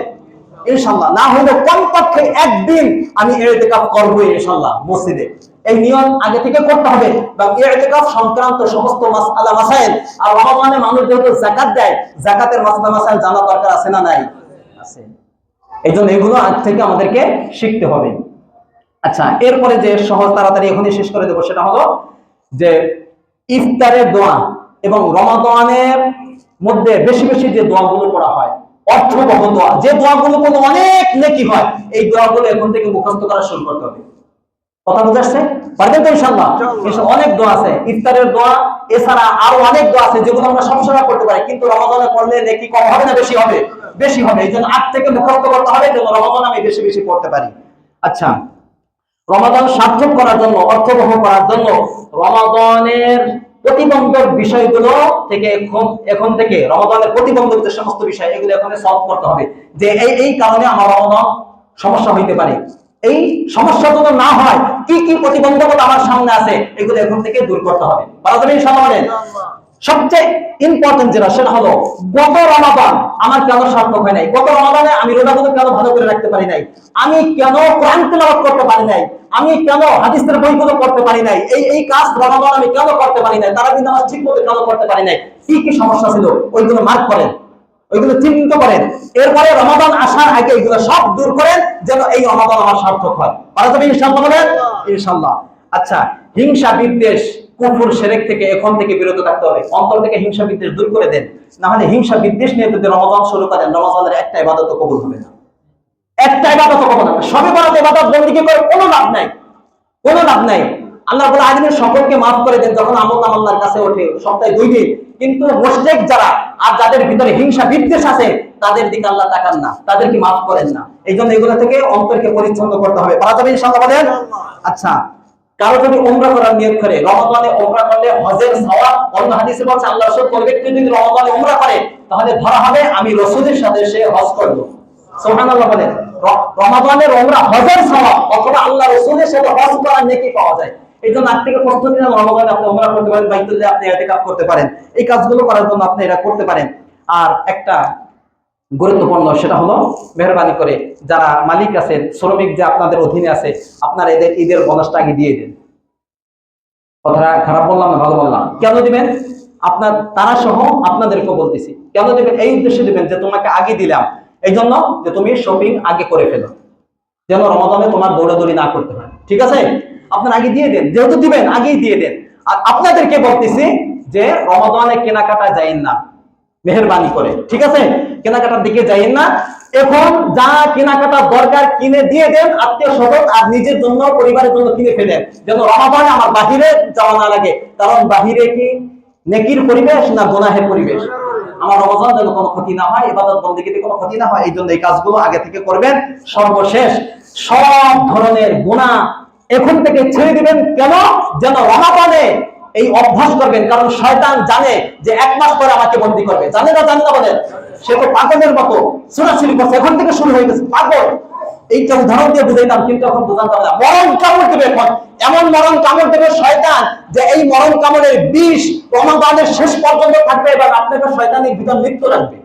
ইনশাআল্লাহ না হলে কমপক্ষে একদিন আমি ইতিকাফ করবো ইনশাআল্লাহ মসজিদে। এই নিয়ম আগে থেকে করতে হবে। এবং ইতিকাফ সংক্রান্ত সমস্ত মাসআলা মাসাইল, আর রমাদানে মানুষ যেহেতু যাকাত দেয়, যাকাতের মাসআলা মাসাইল জানা দরকার আছে না নাই? আছে। এই জন্য এগুলো আজ থেকে আমাদেরকে শিখতে হবে। আচ্ছা, এরপরে যে সহজ তাড়াতাড়ি এখনই শেষ করে দেবো, সেটা হলো যে ইফতারের দোয়া এবং রমাদানের মধ্যে বেশি বেশি যে দোয়াগুলো পড়া হয়, অর্থবহ দোয়া, যে দোয়াগুলো কোনো অনেক নেকি হয়, এই দোয়াগুলো এখন থেকে মুখস্থ করা শুরু করতে হবে। কথা বুঝাচ্ছে? পারবেন তো ইনশাআল্লাহ? অনেক দোয়া আছে, ইফতারের দোয়া, এছাড়া আরো অনেক দোয়া আছে যেগুলো আমরা সবসময় করতে পারি, কিন্তু রমাদানে পড়লে নেকি কম হবে না বেশি হবে? বেশি হবে। এই জন্য আজ থেকে মুখস্থ করতে হবে, যেন রমাদানে আমি বেশি বেশি পড়তে পারি। আচ্ছা, রমাদান সার্থক করার জন্য, অর্থবহ করার জন্য রমাদানের প্রতিবন্ধক বিষয়গুলো থেকে এখন থেকে রমাদানের প্রতিবন্ধক যে সমস্ত বিষয় এগুলো এখন সলভ করতে হবে, যে এই কারণে আমার রমাদান সমস্যা হইতে পারে। এই সমস্যা যেন না হয়, কি কি প্রতিবন্ধকতা আমার সামনে আছে এগুলো এখন থেকে দূর করতে হবে। পারা যাবে ইনশাআল্লাহ? সবচেয়ে ইম্পর্টেন্ট যেটা সেটা হলো গত রমাদান আমার কেন সার্থক হয় নাই, গত রমাদানে আমি রোজাগুলো কেন ভালো করে রাখতে পারি নাই, আমি কেন কোরআন তেলাওয়াত করতে পারি নাই, আমি কেন হাদিসের বইগুলো পড়তে পারি নাই, এই কাজ রমাদান আমি কেন করতে পারি নাই, তারাবির নামাজ ঠিকমতো কেন করতে পারি নাই, কি কি সমস্যা ছিল ওইগুলো মার্ক করেন, ওইগুলো চিহ্নিত করেন। এরপরে রমাদান আসার আগে এগুলো সব দূর করেন যেন এই রমাদান আমার সার্থক হয়। পারা যাবে ইনশাআল্লাহ? বলেন ইনশাআল্লাহ। আচ্ছা, হিংসা বিদ্বেষ কুফর শিরক থেকে এখন থেকে বিরত থাকতে হবে। অন্তর থেকে হিংসা বিদ্বেষ দূর করে দেন, না হলে হিংসা বিদ্বেষ নিয়ে যদি রমাদান শুরু করেন রমাদানের একটা ইবাদত কবুল হবে না, একটা ইবাদত কবুল হবে না। সবে বরাত ইবাদত বندگی করে কোনো লাভ নাই, কোনো লাভ নাই। আল্লাহ রাব্বুল আলামিন সকলকে মাফ করে দেন যখন আমলনামা আল্লাহর কাছে ওঠে সপ্তাহে 2 দিন, কিন্তু মুশরিক যারা আর যাদের ভিতরে হিংসা বিদ্বেষ আছে তাদের দিকে আল্লাহ তাকান না, তাদেরকে মাফ করেন না। এইজন্য এগুলো থেকে অন্তরকে পরিচ্ছন্ন করতে হবে। পারা যাবে ইনশাআল্লাহ? বলেন। আচ্ছা, কারো যদি উমরা করার নিয়ত করে, রমাদানে উমরা করলে হজের সওয়াব, অন্য হাদিসে বলছে আল্লাহ রাসূল কোন ব্যক্তি যদি রমাদানে উমরা করে তাহলে ধরা হবে আমি রাসূলের সাথে সে হজ করলো। সুবহানাল্লাহ বলেন। রমাদানের উমরা হজের সওয়াব অথবা আল্লাহ রাসূলের সাথে হজ করার নেকি পাওয়া যায়। এইজন্য আজ থেকে প্রস্তুতি নিন, রমাদানে আপনি উমরা করতে পারেন, বাইতুল্লাহে আপনি ইতিকাফ করতে পারেন, এই কাজগুলো করার জন্য আপনি এটা করতে পারেন। আর একটা গুরুত্বপূর্ণ সেটা হলো মেহরবানি করে যারা মালিক আছেন, শ্রমিক যে আপনাদের অধীনে আছে, আপনারা এদের ঈদের বোনাসটা আগে দিয়ে দেন। কথাটা খারাপ বললাম না ভালো বললাম? কেন দিবেন? আপনার তারা সহ আপনাদেরকে বলতেছি কেন দিবেন, এই উদ্দেশ্যে দিবেন যে তোমাকে আগে দিলাম এই জন্য যে তুমি শপিং আগে করে ফেলো, যেন রমাদানে তোমার দৌড়াদৌড়ি না করতে হয়। ঠিক আছে? আপনার আগে দিয়ে দেন, যেহেতু দিবেন আগেই দিয়ে দেন। আর আপনাদেরকে বলতেছি যে রমাদানে কেনাকাটা যাইন না, মেহরবানি করে। ঠিক আছে? কেনাকাটার দিকে যাইয়েন না। এখন যা কেনাকাটা দরকার কিনে দিয়ে দেন আত্মীয় স্বজন আর নিজের জন্য পরিবারের জন্য কিনে ফেলেন, যেন রমাদানে আমার বাহিরে যাওয়া না লাগে। কারণ বাহিরে কি নেকির পরিবেশ না গুনাহের পরিবেশ? আমার রমাদান যেন কোনো ক্ষতি না হয়, ইবাদত বন্দেগীতে কোনো ক্ষতি না হয়, এই জন্য এই কাজগুলো আগে থেকে করবেন। সর্বশেষ সব ধরনের গুনাহ এখন থেকে ছেড়ে দিবেন। কেন? যেন রমাদানে এই অভ্যাস করবেন, কারণ শয়তান জানে যে 1 মাস পরে আমাকে বন্দী করবে। জানে না? জানে না? বলেন। সে তো পাগলের মতো ছুটাছুটি করছে, এখন থেকে শুরু হয়ে গেছে পাগল। এইটা উদাহরণ দিয়ে বুঝাইতাম কিন্তু এখন বোঝান যাবে না। মরণ কামড় দেবে, এখন এমন মরণ কামড় দেবে শয়তান যে এই মরণ কামড়ের বিষ রমাদানের শেষ পর্যন্ত থাকবে এবং আপনাকে শয়তানের ভিতর লিপ্ত রাখবে।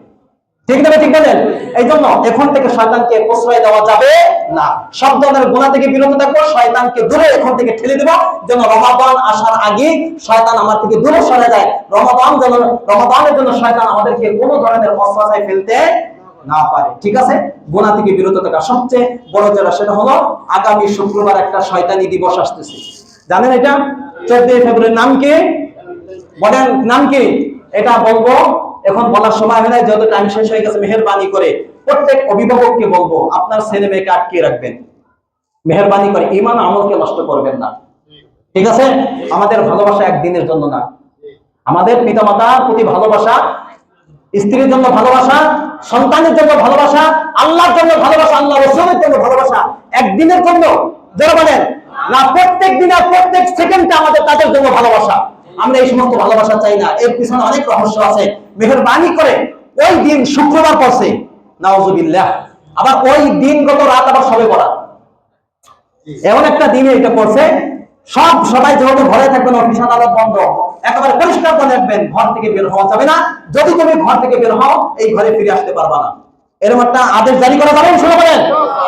ঠিক না? ঠিক বলেন। এই জন্য এখন থেকে শয়তানকে প্রশ্রয় দেওয়া যাবে না, সব ধরনের গুনাহ থেকে বিরত থাকবো, শয়তানকে দূরে এখন থেকে ঠেলে দেব, যেন রমাদান আসার আগে শয়তান আমার থেকে দূরে সরে যায়। রমাদানের জন্য শয়তান আমাদেরকে কোনো ধরনের অসহায় ফেলতে না পারে। ঠিক আছে? গুনাহ থেকে বিরত থাকা সবচেয়ে বড় যেটা সেটা হলো আগামী শুক্রবার একটা শয়তানি দিবস আসতেছে, জানেন এটা? 14 ফেব্রুয়ারি। নাম কি? বলেন, নাম কি? এটা বলবো, এখন বলার সময় হয় না, যত টাইম শেষ হয়ে গেছে। মেহেরবানি করে প্রত্যেক অভিভাবককে বলবো আপনার ছেলে মেয়েকে আটকে রাখবেন, মেহেরবানি করে ঈমান আমলকে নষ্ট করবেন না। ঠিক আছে? আমাদের ভালোবাসা একদিনের জন্য না, আমাদের পিতামাতার প্রতি ভালোবাসা, স্ত্রীর জন্য ভালোবাসা, সন্তানের জন্য ভালোবাসা, আল্লাহর জন্য ভালোবাসা, আল্লাহ রাসূলের জন্য ভালোবাসা একদিনের জন্য যারা বলেন না, প্রত্যেক দিন আর প্রত্যেক সেকেন্ডে আমাদের তাদের জন্য ভালোবাসা। আমরা এই সমস্ত ভালোবাসা চাই না, এর পিছনে অনেক রহস্য আছে। মেহেরবানি করে ওই দিন শুক্রবার পড়ছে, নাউজুবিল্লাহ, আবার ওই দিনগত রাত আবার সবে বরাত, এমন একটা দিনে এটা পড়ছে। সবাই যেহেতু ঘরে থাকবেন, অফিস আদালত বন্ধ, একেবারে পরিষ্কার করে রাখবেন, ঘর থেকে বের হওয়া যাবে না। যদি তুমি ঘর থেকে বের হও এই ঘরে ফিরে আসতে পারবা না, এরকম একটা আদেশ জারি করা যাবে। শুনে বলেন।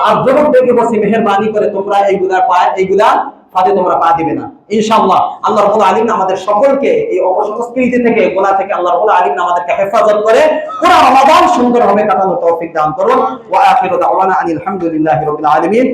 আর যুবক থেকে বলছি মেহেরবানি করে তোমরা এইগুলা ফাঁদে তোমরা পা দিবে না ইনশাআল্লাহ। আল্লাহ রাব্বুল আলামিন আমাদের সকলকে এই অপসংস্কৃতি থেকে, গুনাহ থেকে আল্লাহ রাব্বুল আলামিন আমাদেরকে হেফাজত করে পুরো রমাদান সুন্দরভাবে কাটানোর তৌফিক দান করুন। ওয়া আখিরু দাওয়ানা আনিল হামদুলিল্লাহি রাব্বিল আলামিন।